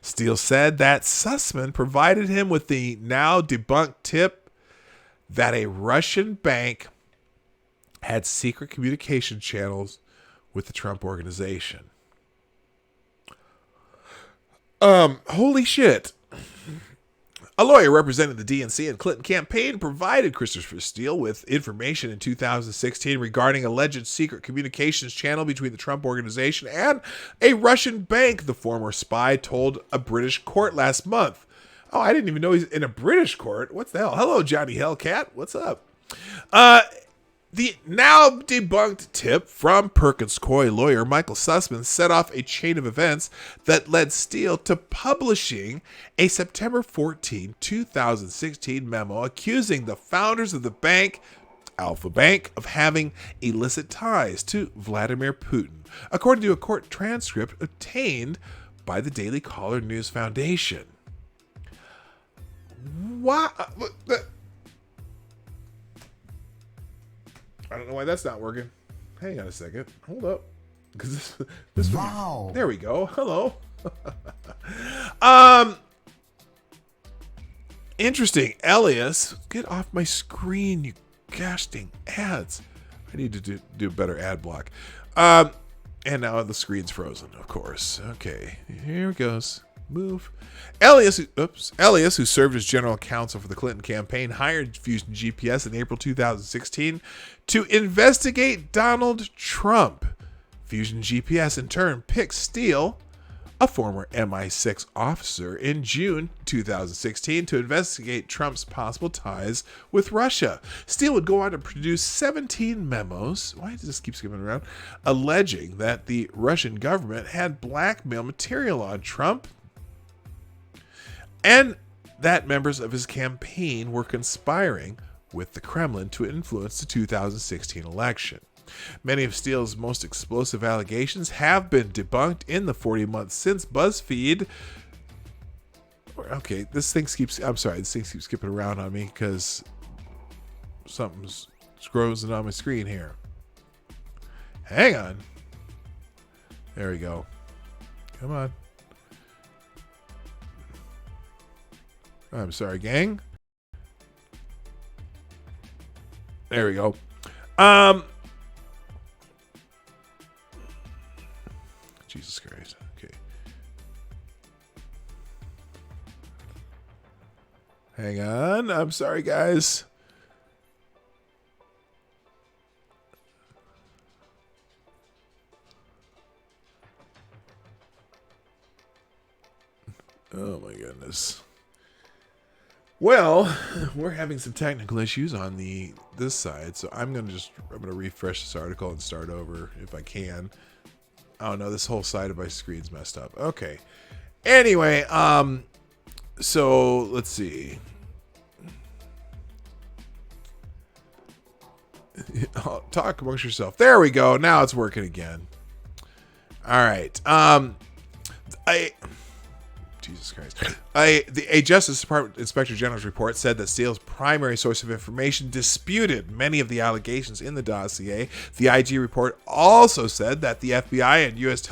Steele said that Sussman provided him with the now debunked tip that a Russian bank had secret communication channels with the Trump organization. Holy shit. A lawyer representing the DNC and Clinton campaign provided Christopher Steele with information in 2016 regarding alleged secret communications channel between the Trump organization and a Russian bank, the former spy told a British court last month. Oh, I didn't even know he's in a British court. What's the hell? Hello, Johnny Hellcat. What's up? The now debunked tip from Perkins Coie lawyer Michael Sussman set off a chain of events that led Steele to publishing a September 14, 2016 memo accusing the founders of the bank, Alpha Bank, of having illicit ties to Vladimir Putin, according to a court transcript obtained by the Daily Caller News Foundation. What? I don't know why that's not working. Hang on a second. Hold up. Because this wow. There we go. Hello. Interesting. Elias, get off my screen, you gosh dang ads. I need to do a better ad block. And now the screen's frozen, of course. Okay. Here it goes. Move. Elias, who served as general counsel for the Clinton campaign, hired Fusion GPS in April 2016 to investigate Donald Trump. Fusion GPS, in turn, picked Steele, a former MI6 officer, in June 2016 to investigate Trump's possible ties with Russia. Steele would go on to produce 17 memos, why does this keep skipping around, alleging that the Russian government had blackmail material on Trump and that members of his campaign were conspiring with the Kremlin to influence the 2016 election. Many of Steele's most explosive allegations have been debunked in the 40 months since BuzzFeed. Okay, this thing keeps skipping around on me because something's scrolling on my screen here. Hang on. There we go. Come on. I'm sorry, gang. There we go. Jesus Christ. Okay. Hang on. I'm sorry, guys. Oh my goodness. Well, we're having some technical issues on this side, so I'm gonna refresh this article and start over if I can. Oh no, this whole side of my screen's messed up. Okay. Anyway, so let's see. Talk amongst yourself. There we go. Now it's working again. All right. Jesus Christ. A Justice Department Inspector General's report said that Steele's primary source of information disputed many of the allegations in the dossier. The IG report also said that the FBI and U.S.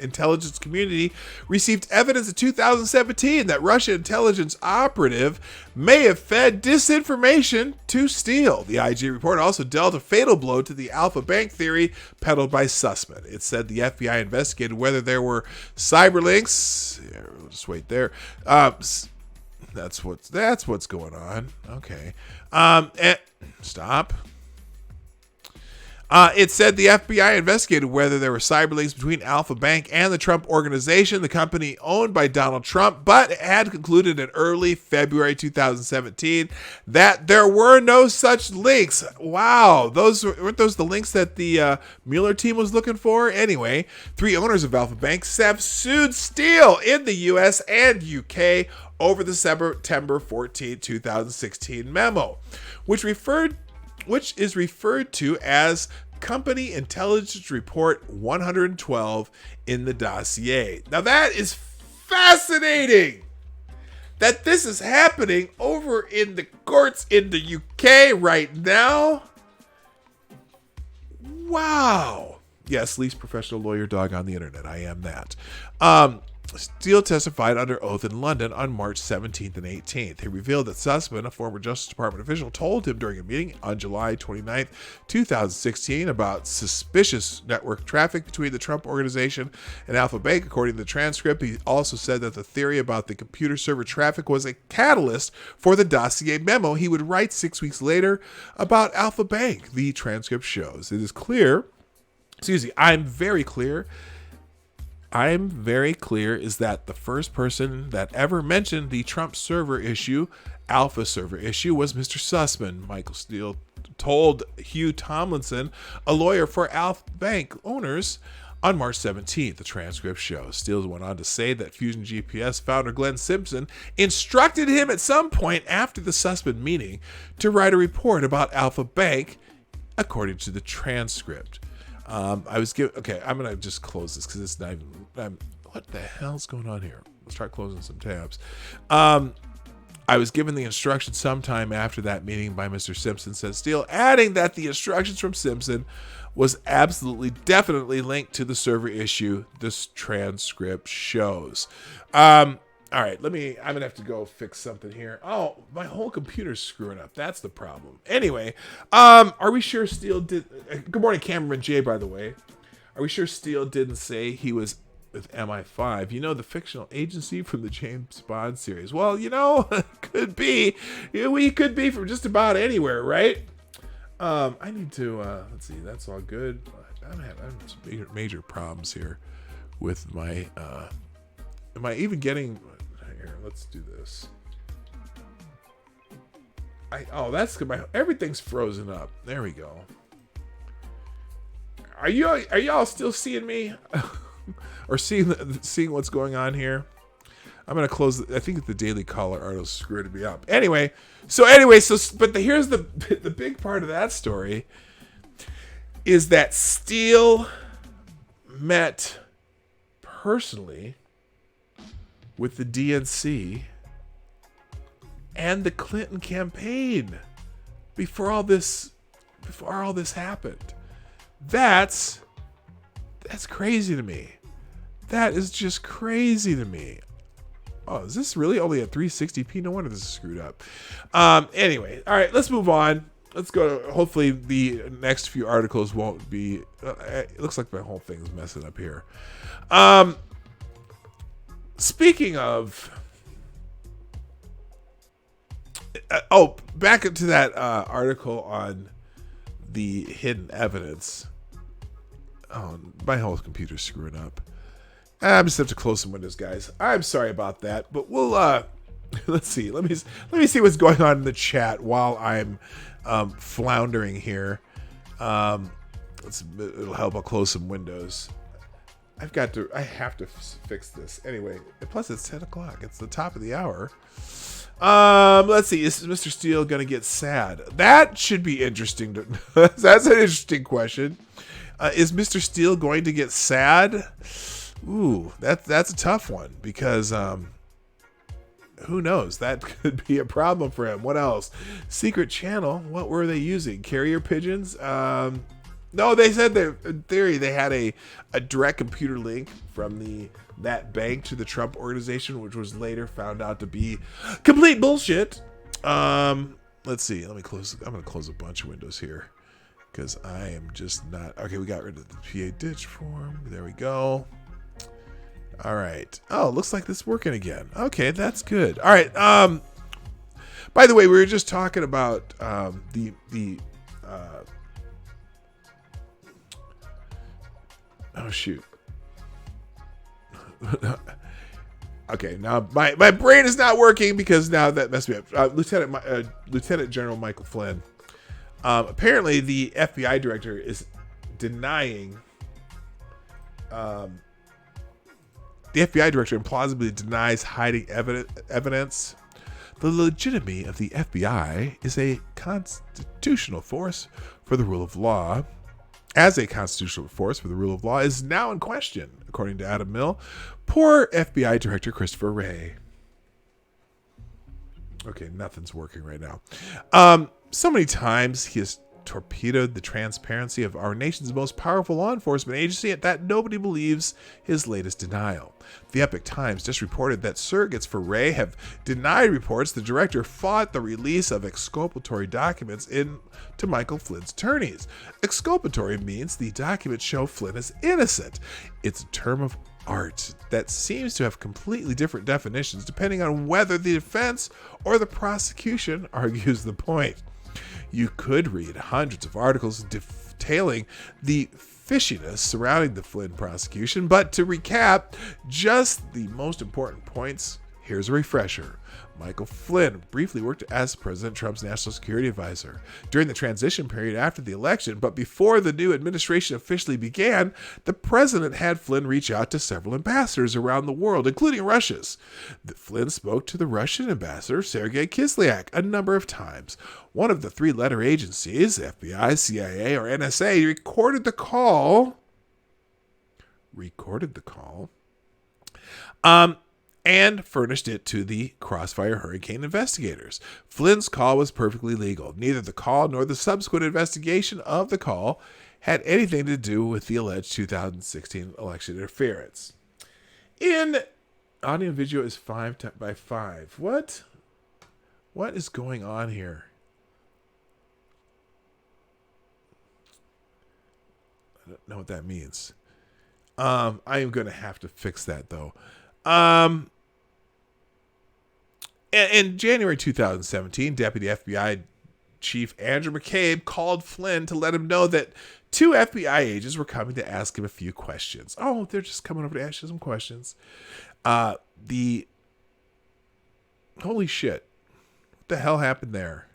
intelligence community received evidence in 2017 that Russian intelligence operative may have fed disinformation to Steele. The IG report also dealt a fatal blow to the Alpha Bank theory peddled by Sussman. It said the FBI investigated whether there were cyber links. Yeah, we'll just wait there. That's what's going on. Okay. And stop. It said the FBI investigated whether there were cyber links between Alpha Bank and the Trump Organization, the company owned by Donald Trump, but had concluded in early February 2017 that there were no such links. Wow, weren't those the links that the Mueller team was looking for? Anyway, 3 owners of Alpha Bank have sued Steele in the U.S. and UK over the September 14, 2016 memo, which is referred to as Company Intelligence Report 112 in the dossier. Now that is fascinating that this is happening over in the courts in the UK right now. Wow. Yes, least professional lawyer dog on the internet. I am that. Steele testified under oath in London on March 17th and 18th. He revealed that Sussman, a former Justice Department official, told him during a meeting on July 29th, 2016 about suspicious network traffic between the Trump Organization and Alpha Bank. According to the transcript, he also said that the theory about the computer server traffic was a catalyst for the dossier memo he would write 6 weeks later about Alpha Bank. The transcript shows. It is clear, I'm very clear is that the first person that ever mentioned the Trump server issue, Alpha server issue, was Mr. Sussman. Michael Steele told Hugh Tomlinson, a lawyer for Alpha Bank owners, on March 17th. The transcript shows. Steele went on to say that Fusion GPS founder Glenn Simpson instructed him at some point after the Sussman meeting to write a report about Alpha Bank, according to the transcript. I'm gonna just close this because it's not even. What the hell's going on here? Let's try closing some tabs. I was given the instructions sometime after that meeting by Mr. Simpson, said Steele, adding that the instructions from Simpson was absolutely, definitely linked to the server issue. This transcript shows. All right, I'm gonna have to go fix something here. Oh, my whole computer's screwing up. That's the problem. Anyway, are we sure Steele did? Good morning, Cameron J, by the way. Are we sure Steele didn't say he was with MI5? You know, the fictional agency from the James Bond series. Well, could be. We could be from just about anywhere, right? I need to, let's see, that's all good. I'm having some major problems here with my, am I even getting... Here, let's do this. That's good. Everything's frozen up. There we go. Are y'all still seeing me, or seeing what's going on here? I'm gonna close. I think the Daily Caller article screwed me up. Here's the big part of that story is that Steele met personally with the DNC and the Clinton campaign before all this happened. That's crazy to me. That is just crazy to me. Oh, is this really only at 360p? No wonder this is screwed up. Anyway, all right, let's move on. Let's go. Hopefully the next few articles won't be... it looks like my whole thing's messing up here. Speaking of... back into that article on the hidden evidence. Oh, my whole computer's screwing up. I just have to close some windows, guys. I'm sorry about that, but we'll let's see. Let me see what's going on in the chat while I'm floundering here. It'll help. I'll close some windows. I have to fix this anyway. Plus, it's 10 o'clock. It's the top of the hour. Let's see. Is Mr. Steele gonna get sad? That should be interesting. That's an interesting question. Is Mr. Steele going to get sad? Ooh, that's a tough one because who knows? That could be a problem for him. What else? Secret channel. What were they using? Carrier pigeons? No, they said that in theory they had a direct computer link from that bank to the Trump Organization, which was later found out to be complete bullshit. Let's see. I'm gonna close a bunch of windows here because I am just not okay. We got rid of the PA ditch form. There we go. All right. Oh, looks like this is working again. Okay, that's good. All right. By the way, we were just talking about Oh, shoot. Okay, now my brain is not working because now that messed me up. Lieutenant General Michael Flynn. Apparently, the FBI director is denying. The FBI director implausibly denies hiding evidence. The legitimacy of the FBI is a constitutional force for the rule of law. As a constitutional force for the rule of law is now in question, according to Adam Mill. Poor FBI Director Christopher Wray. Okay, nothing's working right now. So many times he has torpedoed the transparency of our nation's most powerful law enforcement agency that nobody believes his latest denial. The Epoch Times just reported that surrogates for Wray have denied reports the director fought the release of exculpatory documents to Michael Flynn's attorneys. Exculpatory means the documents show Flynn is innocent. It's a term of art that seems to have completely different definitions depending on whether the defense or the prosecution argues the point. You could read hundreds of articles detailing the fishiness surrounding the Flynn prosecution, but to recap just the most important points, here's a refresher. Michael Flynn briefly worked as President Trump's national security advisor during the transition period after the election, but before the new administration officially began, the president had Flynn reach out to several ambassadors around the world, including Russia's. Flynn spoke to the Russian ambassador, Sergei Kislyak, a number of times. One of the three-letter agencies, FBI, CIA, or NSA, recorded the call, and furnished it to the Crossfire Hurricane investigators. Flynn's call was perfectly legal. Neither the call nor the subsequent investigation of the call had anything to do with the alleged 2016 election interference. In audio and video is 5x5. What? What is going on here? I don't know what that means. I am going to have to fix that, though. In January 2017, Deputy FBI Chief Andrew McCabe called Flynn to let him know that two FBI agents were coming to ask him a few questions. Oh, they're just coming over to ask you some questions. Holy shit. What the hell happened there?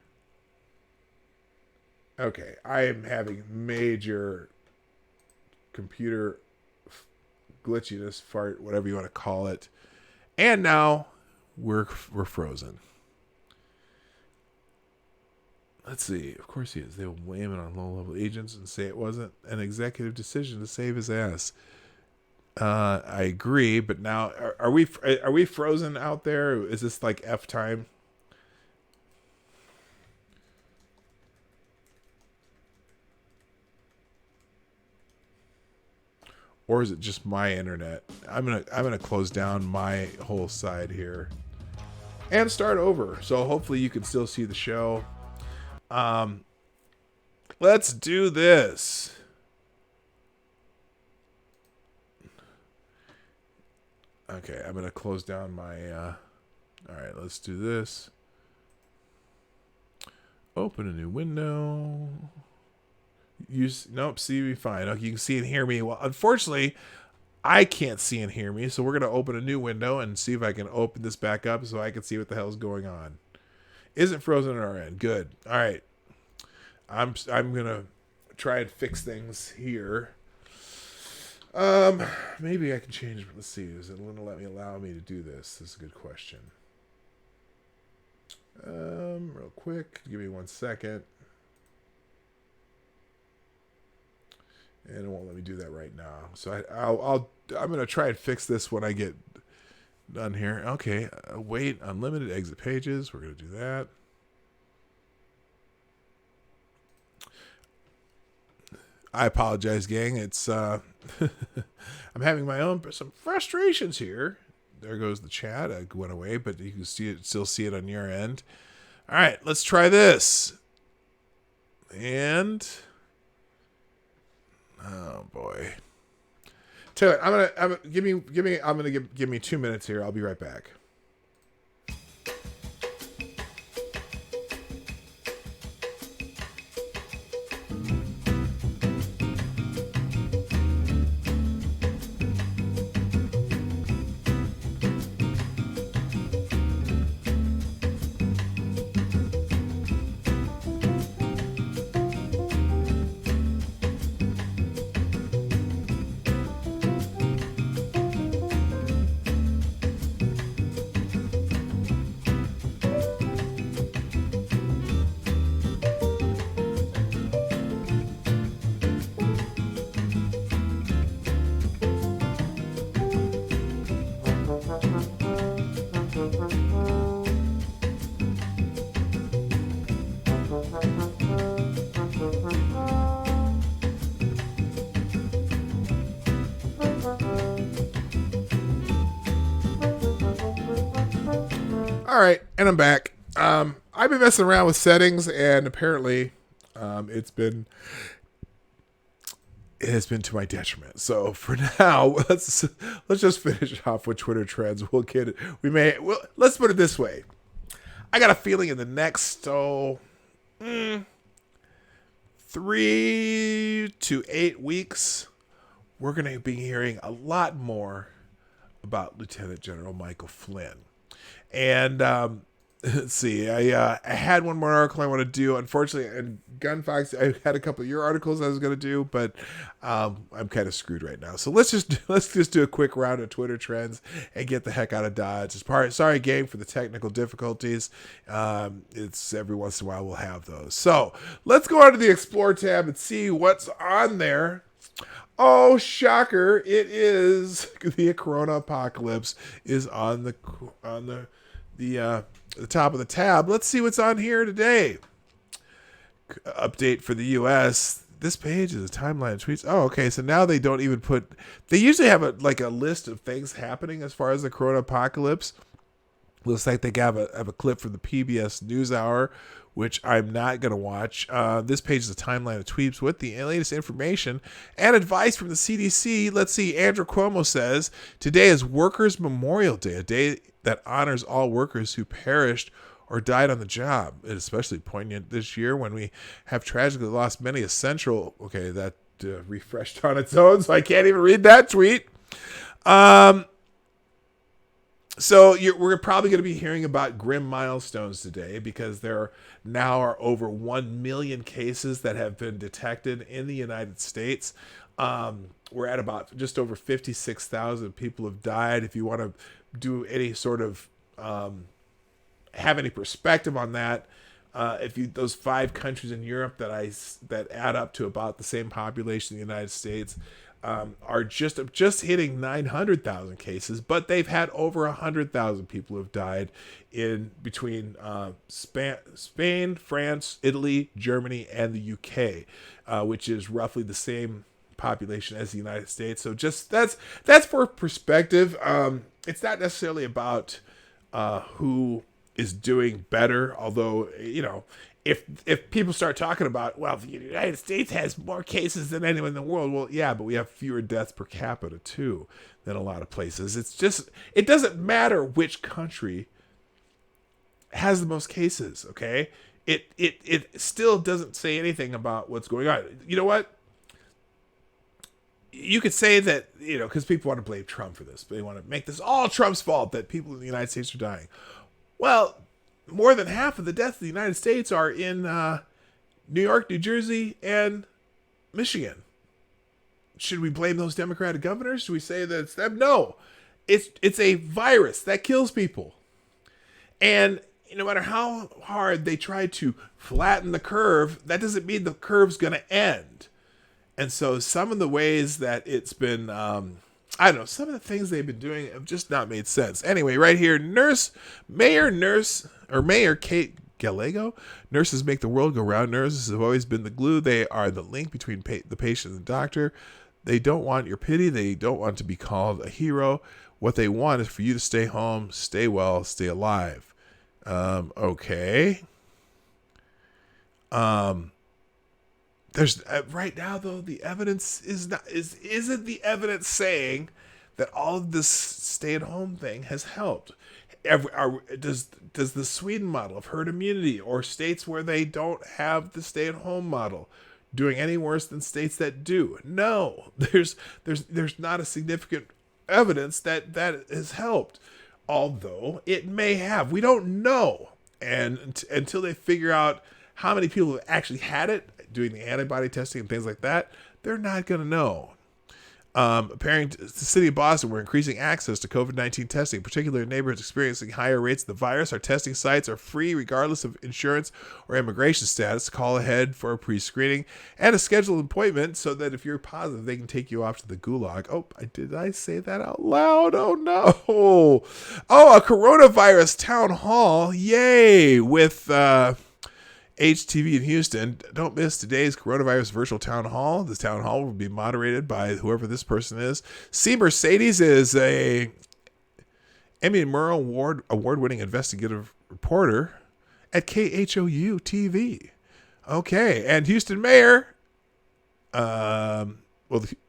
Okay, I am having major computer glitchiness, fart, whatever you want to call it. And now we're frozen. Let's see. Of course he is. They will blame it on low-level agents and say it wasn't an executive decision to save his ass. I agree, but now are we frozen out there? Is this like F time? Or is it just my internet? I'm gonna close down my whole side here and start over. So hopefully you can still see the show. Let's do this. Okay, I'm gonna close down my. All right, let's do this. Open a new window. Nope, see me fine. Okay, you can see and hear me. Well, unfortunately, I can't see and hear me, so we're gonna open a new window and see if I can open this back up so I can see what the hell's going on. Isn't frozen on our end. Good. All right. I'm gonna try and fix things here. Maybe I can change. Let's see. Is it gonna allow me to do this? This is a good question. Real quick. Give me 1 second. And it won't let me do that right now. So I'm gonna try and fix this when I get done here. Okay, wait, unlimited exit pages. We're gonna do that. I apologize, gang. It's I'm having some frustrations here. There goes the chat. I went away, but you can still see it on your end. All right, let's try this. And oh boy. Tell you what, give me 2 minutes here. I'll be right back. All right, and I'm back. I've been messing around with settings, and apparently, it has been to my detriment. So for now, let's just finish off with Twitter trends. Let's put it this way. I got a feeling in the next 3 to 8 weeks, we're going to be hearing a lot more about Lieutenant General Michael Flynn. And let's see, I had one more article I want to do. Unfortunately, and Gunfox, I had a couple of your articles I was going to do, but I'm kind of screwed right now. So let's just do a quick round of Twitter trends and get the heck out of Dodge. Sorry, gang, for the technical difficulties. It's every once in a while we'll have those. So let's go on to the Explore tab and see what's on there. Oh, shocker! It is the Corona apocalypse is on the top of the tab. Let's see what's on here today. Update for the U.S. This page is a timeline of tweets. Oh, okay. So now they don't even put. They usually have a list of things happening as far as the Corona apocalypse. Looks like they have a clip from the PBS NewsHour, which I'm not going to watch. This page is a timeline of tweets with the latest information and advice from the CDC. Let's see. Andrew Cuomo says, today is Workers' Memorial Day, a day that honors all workers who perished or died on the job. It's especially poignant this year when we have tragically lost many essential... Okay, that refreshed on its own, so I can't even read that tweet. So we're probably going to be hearing about grim milestones today because there now are over 1 million cases that have been detected in the United States. We're at about just over 56,000 people have died. If you want to do any sort of have any perspective on that, those 5 countries in Europe that add up to about the same population in the United States, are just hitting 900,000 cases, but they've had over 100,000 people who have died in between Spain, France, Italy, Germany, and the UK, which is roughly the same population as the United States. So just that's for perspective. It's not necessarily about who is doing better, although if people start talking about, well, the United States has more cases than anyone in the world, well, yeah, but we have fewer deaths per capita too than a lot of places. It doesn't matter which country has the most cases. Okay, it still doesn't say anything about what's going on. You know what? You could say that, because people want to blame Trump for this. They want to make this all Trump's fault that people in the United States are dying. Well, more than half of the deaths in the United States are in New York, New Jersey, and Michigan. Should we blame those Democratic governors? Should we say that it's them? No. It's a virus that kills people. And no matter how hard they try to flatten the curve, that doesn't mean the curve's going to end. And so some of the ways that it's been, some of the things they've been doing have just not made sense. Anyway, right here, Mayor Kate Gallego. Nurses make the world go round. Nurses have always been the glue. They are the link between the patient and the doctor. They don't want your pity. They don't want to be called a hero. What they want is for you to stay home, stay well, stay alive. Okay. There's right now though, the evidence isn't the evidence saying that all of this stay-at-home thing has helped. Does the Sweden model of herd immunity or states where they don't have the stay-at-home model doing any worse than states that do? No, there's not a significant evidence that has helped, although it may have. We don't know, and until they figure out how many people have actually had it, doing the antibody testing and things like that, they're not going to know. Apparently, the city of Boston, we're increasing access to COVID-19 testing, particularly in neighborhoods experiencing higher rates of the virus. Our testing sites are free regardless of insurance or immigration status. Call ahead for a pre-screening and a scheduled appointment so that if you're positive, they can take you off to the gulag. Oh, did I say that out loud? Oh, no. Oh, a coronavirus town hall. Yay. With... HTV in Houston. Don't miss today's coronavirus virtual town hall. This town hall will be moderated by whoever this person is. C. Mercedes is a Emmy and Merle award-winning investigative reporter at KHOU TV. Okay, and Houston Mayor,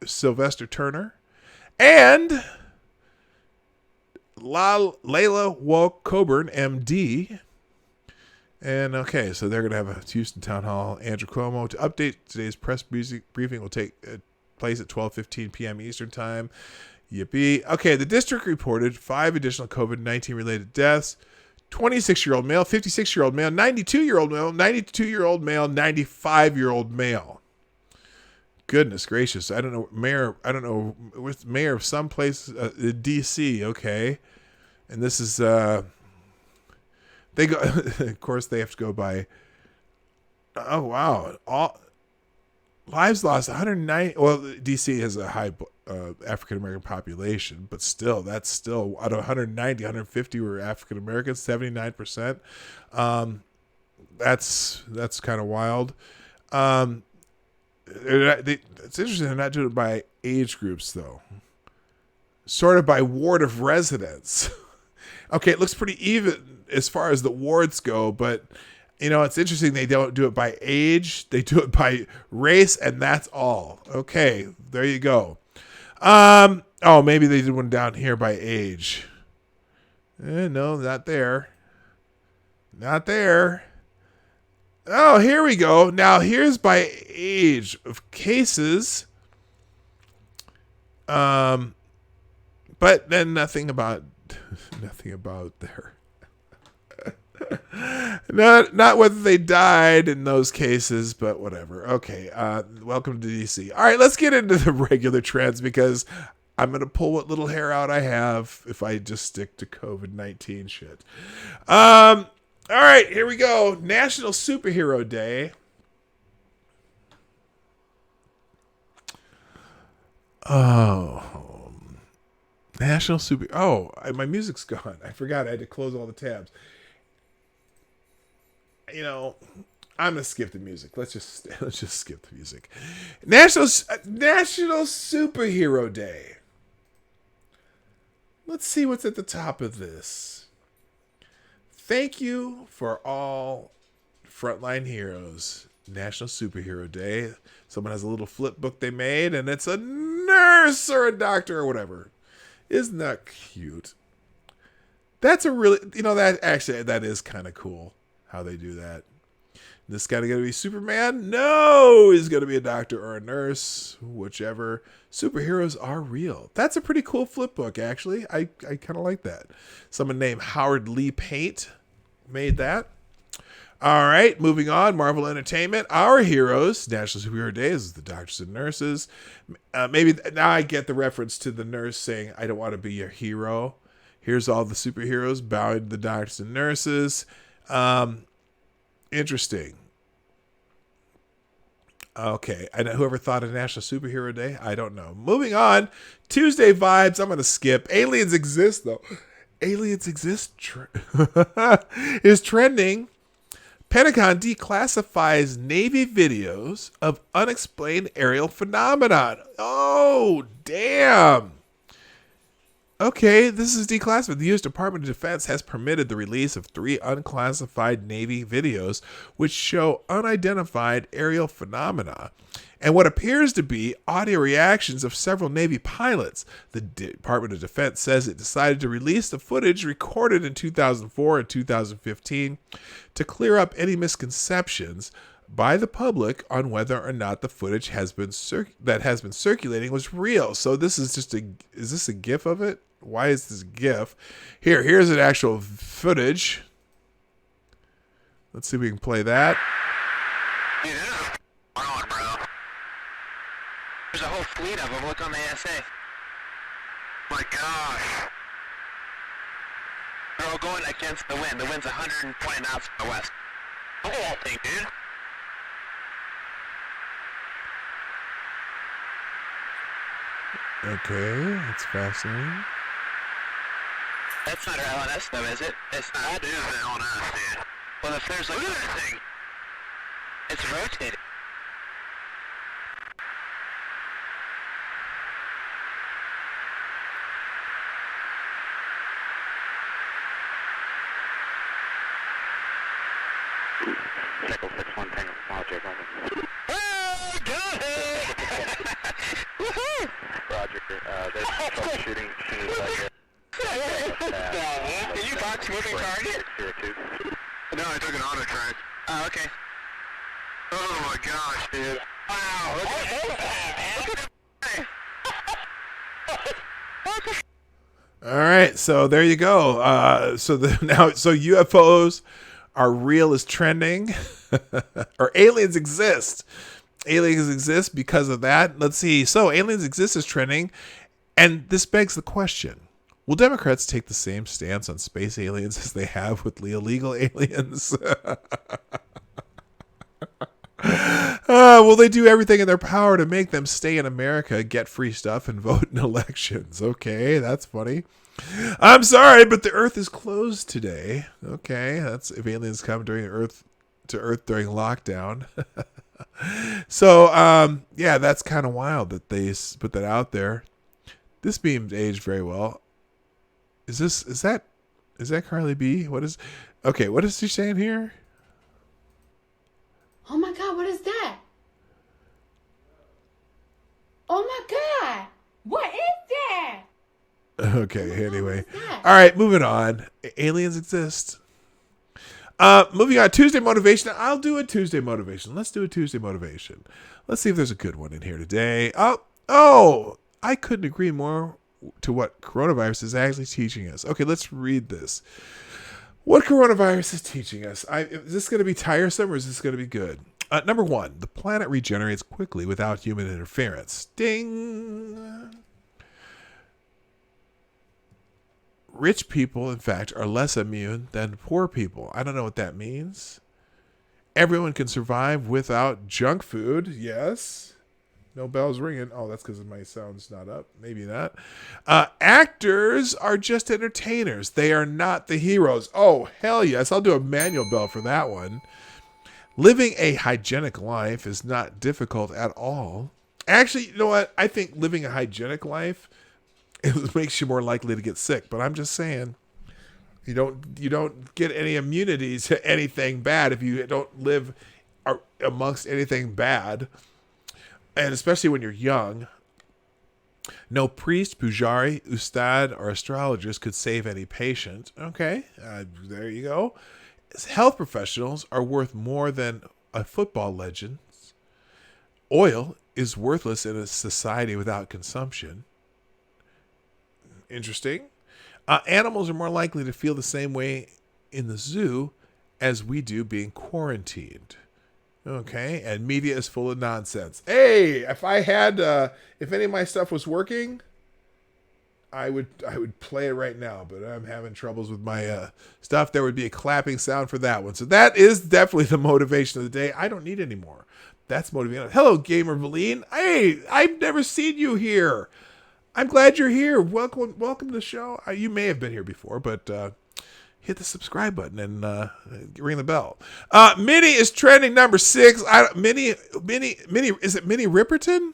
Sylvester Turner, and Layla Woke Coburn, MD. And okay, so they're going to have a Houston Town Hall. Andrew Cuomo to update today's press briefing will take place at 12:15 p.m. Eastern Time. Yippee. Okay, the district reported 5 additional COVID-19 related deaths. 26-year-old male, 56-year-old male, 92-year-old male, 92-year-old male, 95-year-old male. Goodness gracious. I don't know. With mayor of some place, D.C., okay. And this is, they go, of course, they have to go by, oh, wow. All lives lost, 190. Well, D.C. has a high African-American population, but still, that's still, out of 190, 150 were African-Americans, 79%. That's kind of wild. It's interesting they're not doing it by age groups, though. Sort of by ward of residence. Okay, it looks pretty even as far as the wards go, but it's interesting they don't do it by age. They do it by race, and that's all. Okay, there you go. Oh, maybe they did one down here by age. No, not there. Not there. Oh, here we go. Now, here's by age of cases. But then nothing about their not whether they died in those cases, but whatever. Okay, welcome to DC. All right, let's get into the regular trends because I'm going to pull what little hair out I have if I just stick to COVID-19 shit. All right, here we go. National Superhero Day. Oh, National Super. Oh, my music's gone. I forgot. I had to close all the tabs. I'm gonna skip the music. Let's just skip the music. National Superhero Day. Let's see what's at the top of this. Thank you for all frontline heroes. National Superhero Day. Someone has a little flip book they made, and it's a nurse or a doctor or whatever. Isn't that cute? That's a really, that is kind of cool how they do that. This guy going to be Superman? No, he's going to be a doctor or a nurse, whichever. Superheroes are real. That's a pretty cool flip book, actually. I kind of like that. Someone named Howard Lee Paint made that. All right, moving on. Marvel Entertainment. Our heroes. National Superhero Day is the doctors and nurses. Maybe now I get the reference to the nurse saying, I don't want to be your hero. Here's all the superheroes bowing to the doctors and nurses. Interesting. Okay. And whoever thought of National Superhero Day, I don't know. Moving on. Tuesday vibes. I'm going to skip. Aliens exist, though. Aliens exist is trending. Pentagon declassifies Navy videos of unexplained aerial phenomenon. Oh, damn. Okay, this is declassified. The U.S. Department of Defense has permitted the release of 3 unclassified Navy videos which show unidentified aerial phenomena and what appears to be audio reactions of several Navy pilots. The Department of Defense says it decided to release the footage recorded in 2004 and 2015 to clear up any misconceptions by the public on whether or not the footage has been circulating was real. So this is just is this a GIF of it? Why is this GIF? Here's an actual footage. Let's see if we can play that. Dude, this is on, bro. There's a whole fleet of them. Look on the ASA. My gosh. They're all going against the wind. The wind's 120 knots from the west. The whole thing, dude. Okay, that's fascinating. That's not our LNS though, is it? It's not. That is the LNS, dude. Well, if there's like another thing, it's rotating. Roger, oh, got it! Woohoo! Roger, there's troubleshooting as soon as I get. Did you box moving target? No, I took an auto track. Oh, okay. Oh my gosh, dude. Wow, look at that. All right, so there you go. So UFOs are real is trending, or aliens exist. Aliens exist because of that. Let's see. So aliens exist is trending, and this begs the question: will Democrats take the same stance on space aliens as they have with the illegal aliens? Will they do everything in their power to make them stay in America, get free stuff, and vote in elections? Okay, that's funny. I'm sorry, but the Earth is closed today. Okay, that's if aliens come during Earth during lockdown. So, yeah, that's kind of wild that they put that out there. This meme aged very well. Is that Carly B? What is she saying here? Oh my God, what is that? Oh my God, what is that? Okay, anyway. All right, moving on. Aliens exist. Moving on. Tuesday motivation. I'll do a Tuesday motivation. Let's do a Tuesday motivation. Let's see if there's a good one in here today. Oh, I couldn't agree more to what coronavirus is actually teaching us. Okay, let's read this. What coronavirus is teaching us. Is this going to be tiresome or is this going to be good? Number one, the planet regenerates quickly without human interference. Ding! Rich people, in fact, are less immune than poor people. I don't know what that means. Everyone can survive without junk food. Yes. No bells ringing. Oh, that's because my sound's not up. Maybe not. Actors are just entertainers. They are not the heroes. Oh, hell yes. I'll do a manual bell for that one. Living a hygienic life is not difficult at all. Actually, you know what? I think living a hygienic life, it makes you more likely to get sick. But I'm just saying, you don't get any immunity to anything bad if you don't live amongst anything bad. And especially when you're young. No priest, pujari, ustad, or astrologist could save any patient. Okay, there you go. Health professionals are worth more than a football legend. Oil is worthless in a society without consumption. Interesting. Animals are more likely to feel the same way in the zoo as we do being quarantined. Okay, and media is full of nonsense. Hey, if any of my stuff was working, I would play it right now, but I'm having troubles with my stuff. There would be a clapping sound for that one. So that is definitely the motivation of the day. I don't need any more. That's motivating. Hello, Gamer Valine. Hey, I've never seen you here. I'm glad you're here. Welcome to the show. You may have been here before, but hit the subscribe button and ring the bell. Minnie is trending number 6. Minnie, is it Minnie Riperton?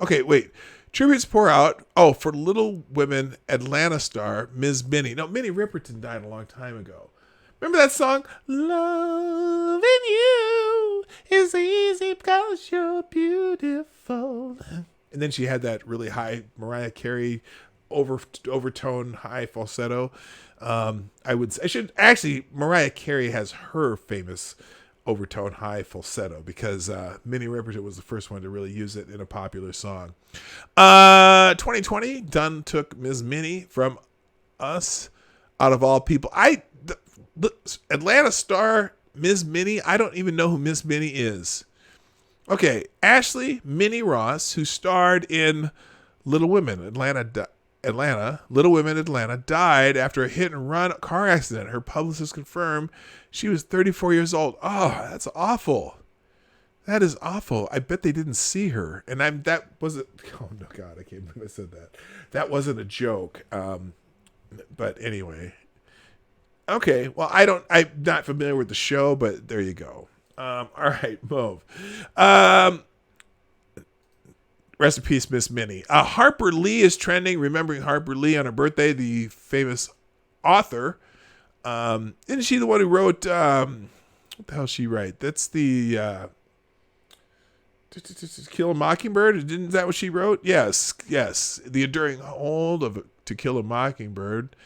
Okay, wait. Tributes pour out. Oh, for Little Women Atlanta star Ms. Minnie. No, Minnie Riperton died a long time ago. Remember that song? Loving you is easy because you're beautiful. And then she had that really high Mariah Carey overtone high falsetto. Mariah Carey has her famous overtone high falsetto because Minnie Riperton was the first one to really use it in a popular song. 2020, Dunn took Ms. Minnie from us out of all people. The Atlanta star Ms. Minnie, I don't even know who Ms. Minnie is. Okay, Ashley Minnie Ross, who starred in Little Women Atlanta, died after a hit-and-run car accident. Her publicist confirmed she was 34 years old. Oh, that's awful. That is awful. I bet they didn't see her. And that wasn't... Oh, no, God, I can't believe I said that. That wasn't a joke. But anyway. Okay, well, I'm not familiar with the show, but there you go. All right, move. Rest in peace, Miss Minnie. Harper Lee is trending. Remembering Harper Lee on her birthday, the famous author. Isn't she the one who wrote... what the hell she write? That's the Kill a Mockingbird? Isn't that what she wrote? Yes. The enduring hold of To Kill a Mockingbird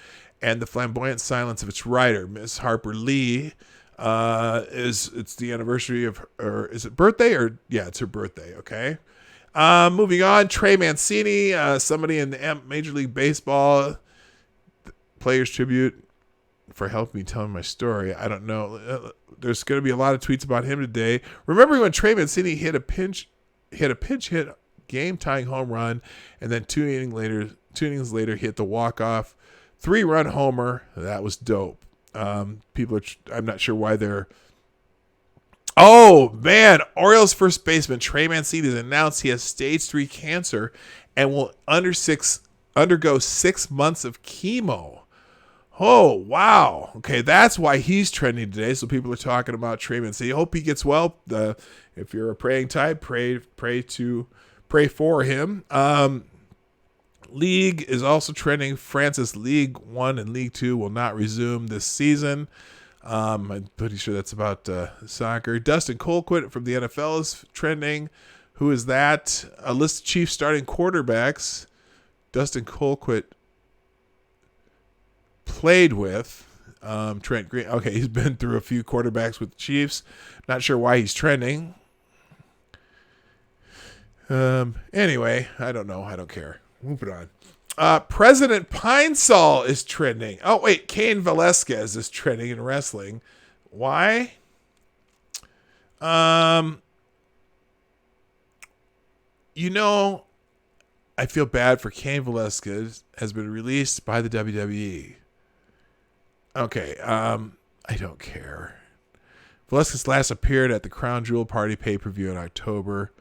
and the flamboyant silence of its writer, Miss Harper Lee, it's the anniversary of her, is it birthday or yeah, it's her birthday. Okay. Moving on, Trey Mancini, somebody in the Major League Baseball Players Tribute for helping me tell my story. I don't know. There's going to be a lot of tweets about him today. Remember when Trey Mancini hit a pinch hit game tying home run, and then 2 innings later hit the walk-off 3-run homer. That was dope. People are, I'm not sure why they're. Oh man, Orioles first baseman Trey Mancini has announced he has stage 3 cancer and will undergo 6 months of chemo. Oh, wow. Okay, that's why he's trending today. So people are talking about Trey Mancini. Hope he gets well. If you're a praying type, pray for him. League is also trending. France's League 1 and League 2 will not resume this season. I'm pretty sure that's about soccer. Dustin Colquitt from the NFL is trending. Who is that? A list of Chiefs starting quarterbacks. Dustin Colquitt played with Trent Green. Okay, he's been through a few quarterbacks with the Chiefs. Not sure why he's trending. Anyway, I don't know. I don't care. Moving on. President Pine-Sol is trending. Oh, wait. Cain Velasquez is trending in wrestling. Why? I feel bad for Cain Velasquez has been released by the WWE. Okay, I don't care. Velasquez last appeared at the Crown Jewel Party pay-per-view in October.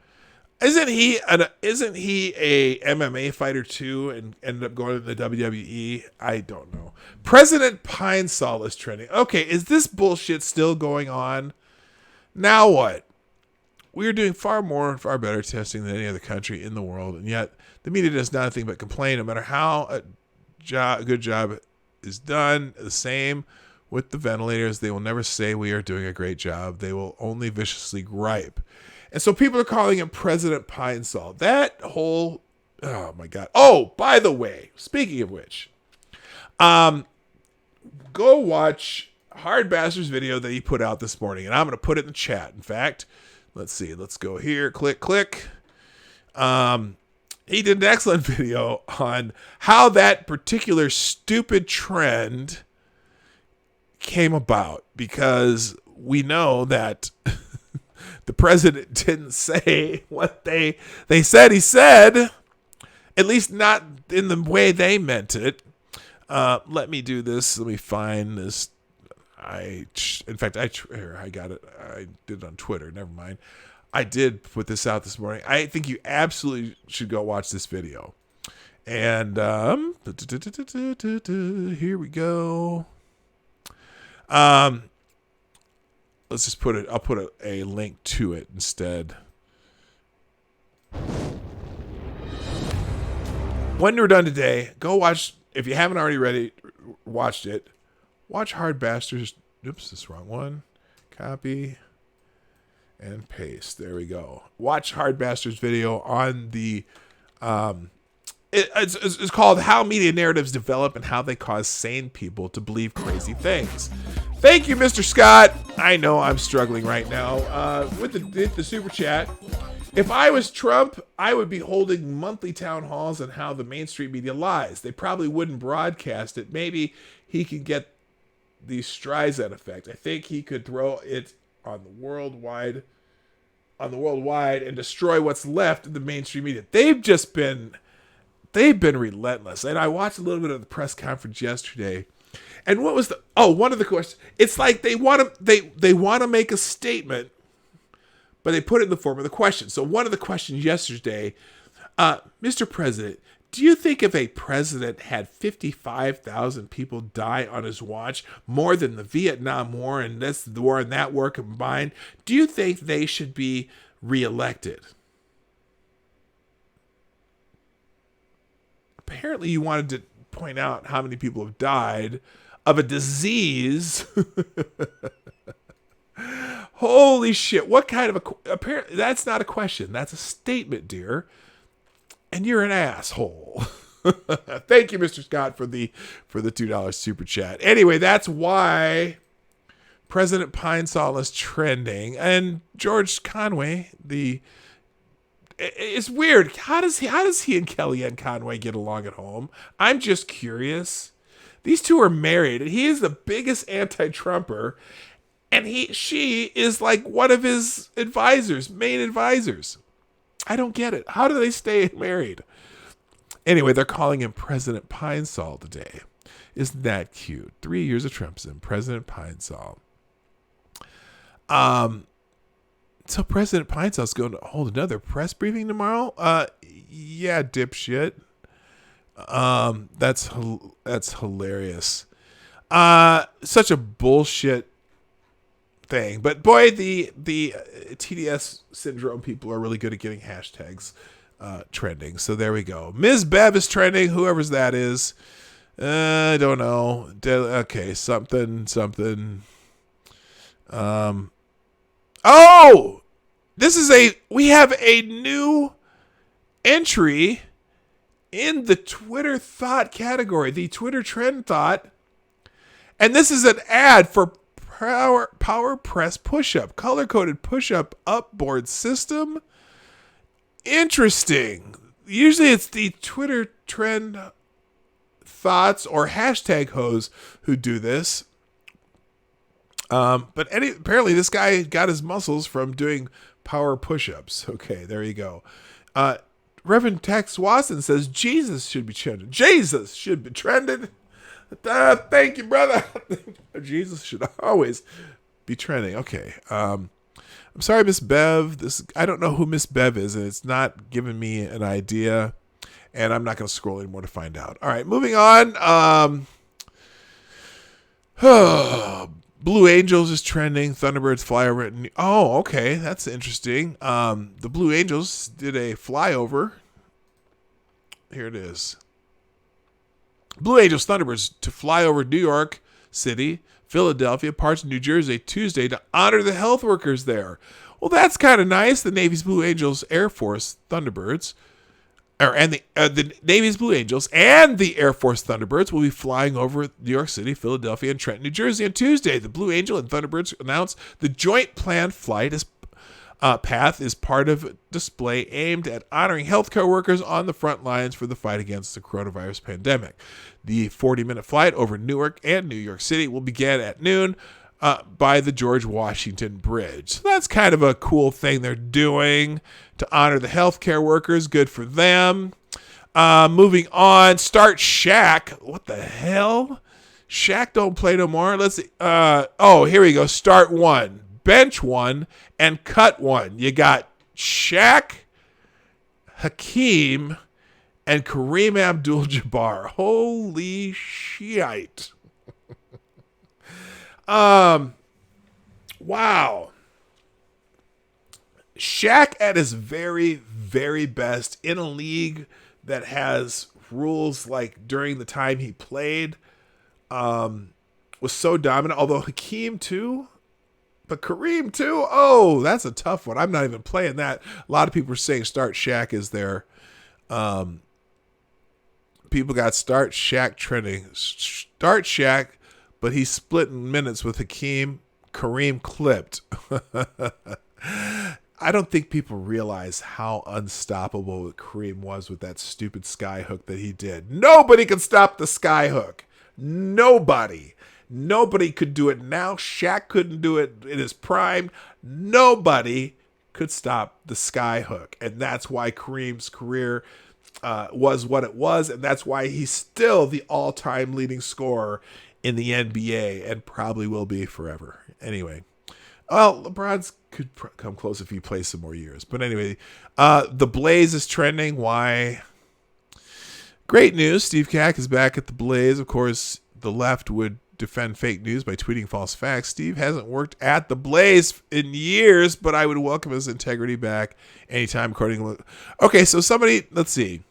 Isn't he a MMA fighter too and ended up going to the WWE? I don't know. President Pine-Sol is trending. Okay, is this bullshit still going on? Now what? We are doing far better testing than any other country in the world, and yet the media does nothing but complain no matter how a good job is done. The same with the ventilators. They will never say we are doing a great job. They will only viciously gripe. And so people are calling him President Pine-Sol. That whole, oh my God. Oh, by the way, speaking of which, go watch Hard Bastard's video that he put out this morning. And I'm going to put it in the chat. In fact, let's see. Let's go here. Click. He did an excellent video on how that particular stupid trend came about, because we know that the president didn't say what they said he said, at least not in the way they meant it. Let me do this. Let me find this. I got it. I did it on Twitter. Never mind. I did put this out this morning. I think you absolutely should go watch this video. And here we go. Let's just put it. I'll put a link to it instead. When you're done today, go watch. If you haven't already watched it, watch Hard Bastards. Oops, this is the wrong one. Copy and paste. There we go. Watch Hard Bastards video on the. It's called How Media Narratives Develop and How They Cause Sane People to Believe Crazy Things. Thank you, Mr. Scott. I know I'm struggling right now with the super chat. If I was Trump, I would be holding monthly town halls on how the mainstream media lies. They probably wouldn't broadcast it. Maybe he could get the Streisand effect. I think he could throw it on the worldwide and destroy what's left of the mainstream media. They've been relentless. And I watched a little bit of the press conference yesterday. And what was one of the questions? It's like they want to make a statement, but they put it in the form of the question. So one of the questions yesterday, Mr. President, do you think if a president had 55,000 people die on his watch, more than the Vietnam War and this war and that war combined, do you think they should be reelected? Apparently you wanted to point out how many people have died of a disease. Holy shit. What kind of apparently that's not a question. That's a statement, dear. And you're an asshole. Thank you, Mr. Scott, for the $2 super chat. Anyway, that's why President Pine Sol is trending. And George Conway, it's weird. How does he and Kellyanne Conway get along at home? I'm just curious. These two are married, and he is the biggest anti-Trumper. And she is like one of his main advisors. I don't get it. How do they stay married? Anyway, they're calling him President Pine Sol today. Isn't that cute? 3 years of Trump's President Pine Sol. So President Pine Sol's going to hold another press briefing tomorrow? Yeah, dipshit. That's hilarious. Such a bullshit thing. But boy, the TDS syndrome people are really good at getting hashtags trending. So there we go. Ms. Bev is trending, whoever's that is. I don't know. Okay, something. Oh! We have a new entry in the Twitter thought category, the Twitter trend thought. And this is an ad for Power Press Push-Up, color-coded push-up upboard system. Interesting. Usually it's the Twitter trend thoughts or hashtag hoes who do this. But apparently this guy got his muscles from doing power push-ups. Okay, there you go. Reverend Tex Watson says Jesus should be trending. Jesus should be trending. Thank you, brother. Jesus should always be trending. Okay. I'm sorry, Miss Bev. I don't know who Miss Bev is, and it's not giving me an idea. And I'm not going to scroll anymore to find out. All right, moving on. Blue Angels is trending. Thunderbirds fly over. Oh, okay. That's interesting. The Blue Angels did a flyover. Here it is. Blue Angels Thunderbirds to fly over New York City, Philadelphia, parts of New Jersey Tuesday to honor the health workers there. Well, that's kind of nice. The Navy's Blue Angels Air Force Thunderbirds, the Navy's Blue Angels and the Air Force Thunderbirds will be flying over New York City, Philadelphia, and Trenton, New Jersey on Tuesday. The Blue Angel and Thunderbirds announced the joint planned flight path is part of a display aimed at honoring healthcare workers on the front lines for the fight against the coronavirus pandemic. The 40-minute flight over Newark and New York City will begin at noon by the George Washington Bridge. So that's kind of a cool thing they're doing to honor the healthcare workers. Good for them. Moving on, start Shaq. What the hell? Shaq don't play no more. Let's see. Here we go. Start one, bench one, and cut one. You got Shaq, Hakeem, and Kareem Abdul-Jabbar. Holy shite. Wow. Shaq at his very, very best in a league that has rules like during the time he played, was so dominant. Although Hakeem too, but Kareem too. Oh, that's a tough one. I'm not even playing that. A lot of people are saying start Shaq is there. People got start Shaq trending. Start Shaq, but he's splitting minutes with Hakeem. Kareem clipped. I don't think people realize how unstoppable Kareem was with that stupid sky hook that he did. Nobody could stop the sky hook. Nobody could do it now. Shaq couldn't do it in his prime. Nobody could stop the sky hook. And that's why Kareem's career was what it was. And that's why he's still the all-time leading scorer in the NBA and probably will be forever. Anyway. Well, LeBron's could come close if he plays some more years. But anyway, the Blaze is trending. Why? Great news. Steve Cack is back at the Blaze. Of course, the left would defend fake news by tweeting false facts. Steve hasn't worked at the Blaze in years, but I would welcome his integrity back anytime. Okay, so somebody, let's see.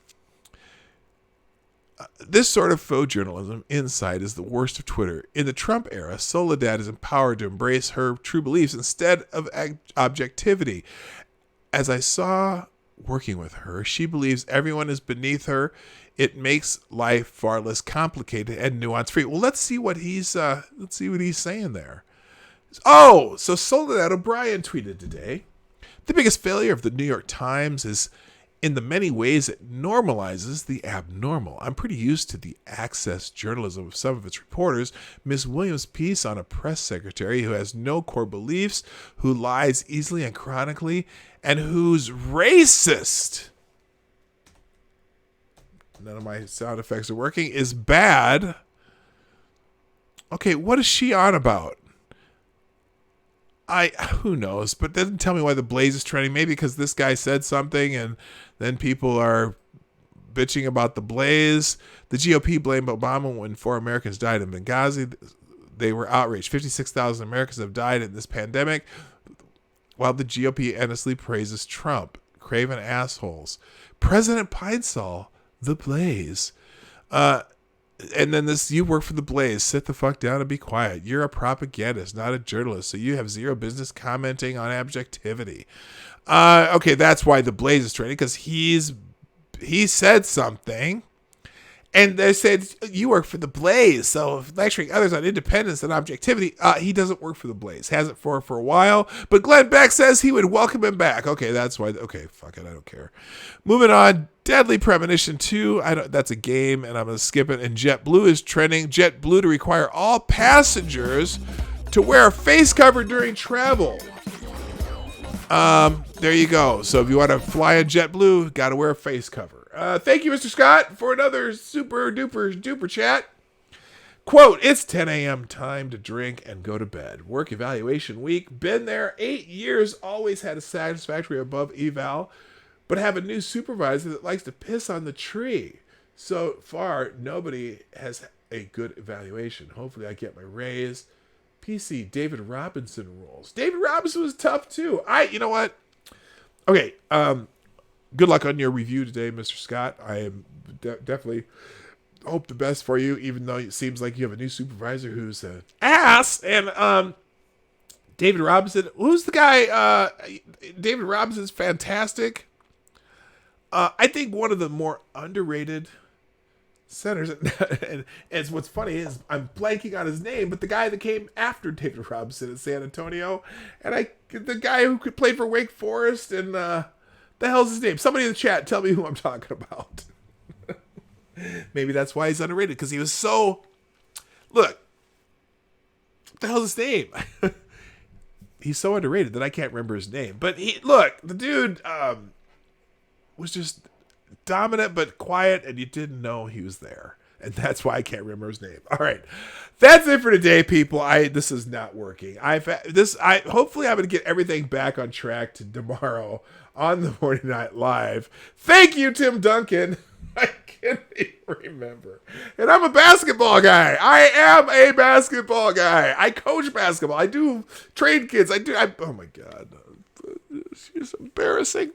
This sort of faux journalism inside is the worst of Twitter. In the Trump era, Soledad is empowered to embrace her true beliefs instead of objectivity. As I saw working with her, she believes everyone is beneath her. It makes life far less complicated and nuance-free. Well, let's see what he's saying there. Oh, so Soledad O'Brien tweeted today, the biggest failure of the New York Times is in the many ways it normalizes the abnormal. I'm pretty used to the access journalism of some of its reporters. Miss Williams' piece on a press secretary who has no core beliefs, who lies easily and chronically, and who's racist. None of my sound effects are working. Is bad. Okay, what is she on about? Who knows, but it doesn't tell me why the Blaze is trending. Maybe because this guy said something and then people are bitching about the Blaze. The GOP blamed Obama when 4 Americans died in Benghazi. They were outraged. 56,000 Americans have died in this pandemic, while the GOP endlessly praises Trump. Craven assholes. President Pine-Sol, the Blaze. And then this, you work for the Blaze. Sit the fuck down and be quiet. You're a propagandist, not a journalist, so you have zero business commenting on objectivity. Okay, that's why the Blaze is trending, because he said something, and they said, you work for the Blaze, so lecturing others on independence and objectivity. He doesn't work for the Blaze. Hasn't for a while, but Glenn Beck says he would welcome him back. Okay, that's why. Okay, fuck it, I don't care. Moving on. Deadly Premonition 2, that's a game, and I'm going to skip it. And JetBlue is trending. JetBlue to require all passengers to wear a face cover during travel. There you go. So if you want to fly a JetBlue, got to wear a face cover. Thank you, Mr. Scott, for another super duper chat. Quote, it's 10 a.m. time to drink and go to bed. Work evaluation week. Been there 8 years. Always had a satisfactory above eval. But have a new supervisor that likes to piss on the tree. So far, nobody has a good evaluation. Hopefully I get my raise. PC, David Robinson rules. David Robinson was tough too. You know what? Okay, good luck on your review today, Mr. Scott. I am definitely hope the best for you, even though it seems like you have a new supervisor who's an ass. And David Robinson, who's the guy? David Robinson's fantastic. I think one of the more underrated centers, and what's funny is I'm blanking on his name, but the guy that came after David Robinson in San Antonio, and the guy who could play for Wake Forest, and the hell's his name? Somebody in the chat, tell me who I'm talking about. Maybe that's why he's underrated, because he was so. Look, what the hell's his name? He's so underrated that I can't remember his name. But the dude. Was just dominant but quiet, and you didn't know he was there. And that's why I can't remember his name. All right. That's it for today, people. This is not working. Hopefully I'm going to get everything back on track to tomorrow on the Morning Night Live. Thank you, Tim Duncan. I can't even remember. And I'm a basketball guy. I am a basketball guy. I coach basketball. I do train kids. Oh my God. It's embarrassing.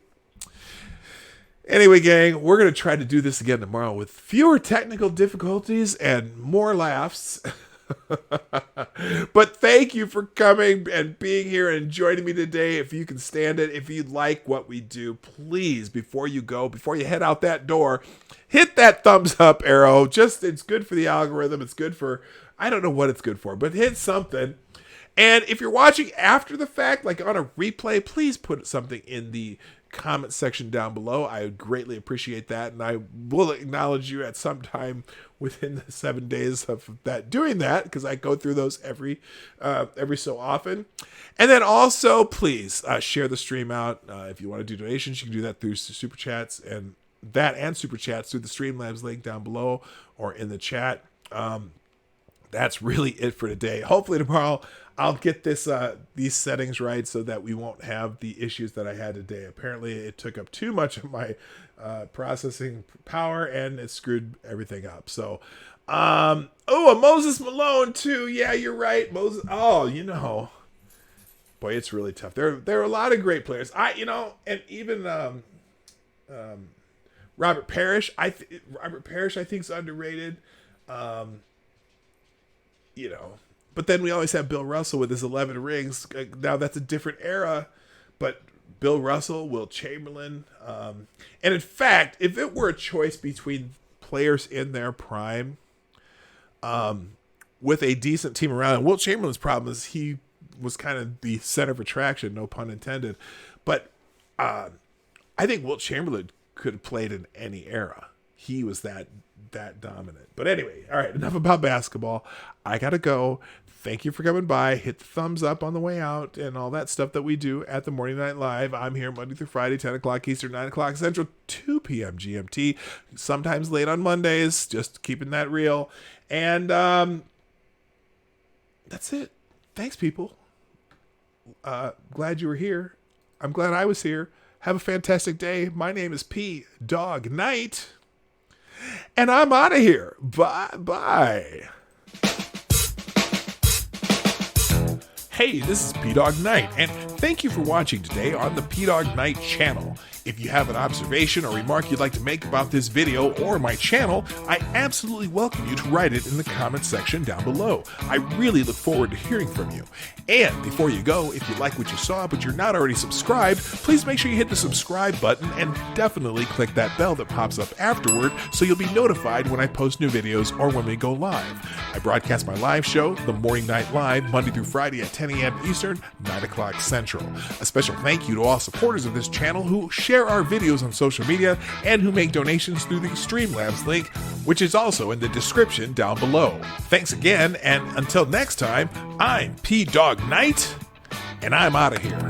Anyway, gang, we're going to try to do this again tomorrow with fewer technical difficulties and more laughs. But thank you for coming and being here and joining me today. If you can stand it, if you like what we do, please, before you head out that door, hit that thumbs up arrow. It's good for the algorithm. It's good for, I don't know what it's good for, but hit something. And if you're watching after the fact, like on a replay, please put something in the comment section down below. I would greatly appreciate that, and I will acknowledge you at some time within the 7 days of doing that, because I go through those every so often. And then also, please share the stream out. If you want to do donations, you can do that through super chats, and super chats through the Streamlabs link down below or in the chat. That's really it for today. Hopefully tomorrow I'll get these settings right so that we won't have the issues that I had today. Apparently it took up too much of my processing power, and it screwed everything up. So, a Moses Malone too. Yeah, you're right. Moses. Oh, boy, it's really tough. There are a lot of great players. And even Robert Parrish, I think is underrated. But then we always have Bill Russell with his 11 rings. Now that's a different era, but Bill Russell, Wilt Chamberlain, and in fact, if it were a choice between players in their prime, with a decent team around, and Wilt Chamberlain's problem is he was kind of the center of attraction, no pun intended. But I think Wilt Chamberlain could have played in any era. He was that dominant. But anyway, all right, enough about basketball. I gotta go. Thank you for coming by. Hit the thumbs up on the way out and all that stuff that we do at the Morning Night Live. I'm here Monday through Friday, 10 o'clock Eastern, 9 o'clock Central, 2 p.m. GMT. Sometimes late on Mondays, just keeping that real. And that's it. Thanks, people. Glad you were here. I'm glad I was here. Have a fantastic day. My name is PDawg Knight. And I'm out of here. Bye-bye. Hey, this is PDawg Knight, and thank you for watching today on the PDawg Knight channel. If you have an observation or remark you'd like to make about this video or my channel, I absolutely welcome you to write it in the comment section down below. I really look forward to hearing from you. And before you go, if you like what you saw but you're not already subscribed, please make sure you hit the subscribe button and definitely click that bell that pops up afterward so you'll be notified when I post new videos or when we go live. I broadcast my live show, The Morning Night Live, Monday through Friday at 10 a.m. Eastern, 9 o'clock Central. A special thank you to all supporters of this channel who share our videos on social media and who make donations through the Streamlabs link, which is also in the description down below. Thanks again, and until next time, I'm PDawg Knight, and I'm out of here.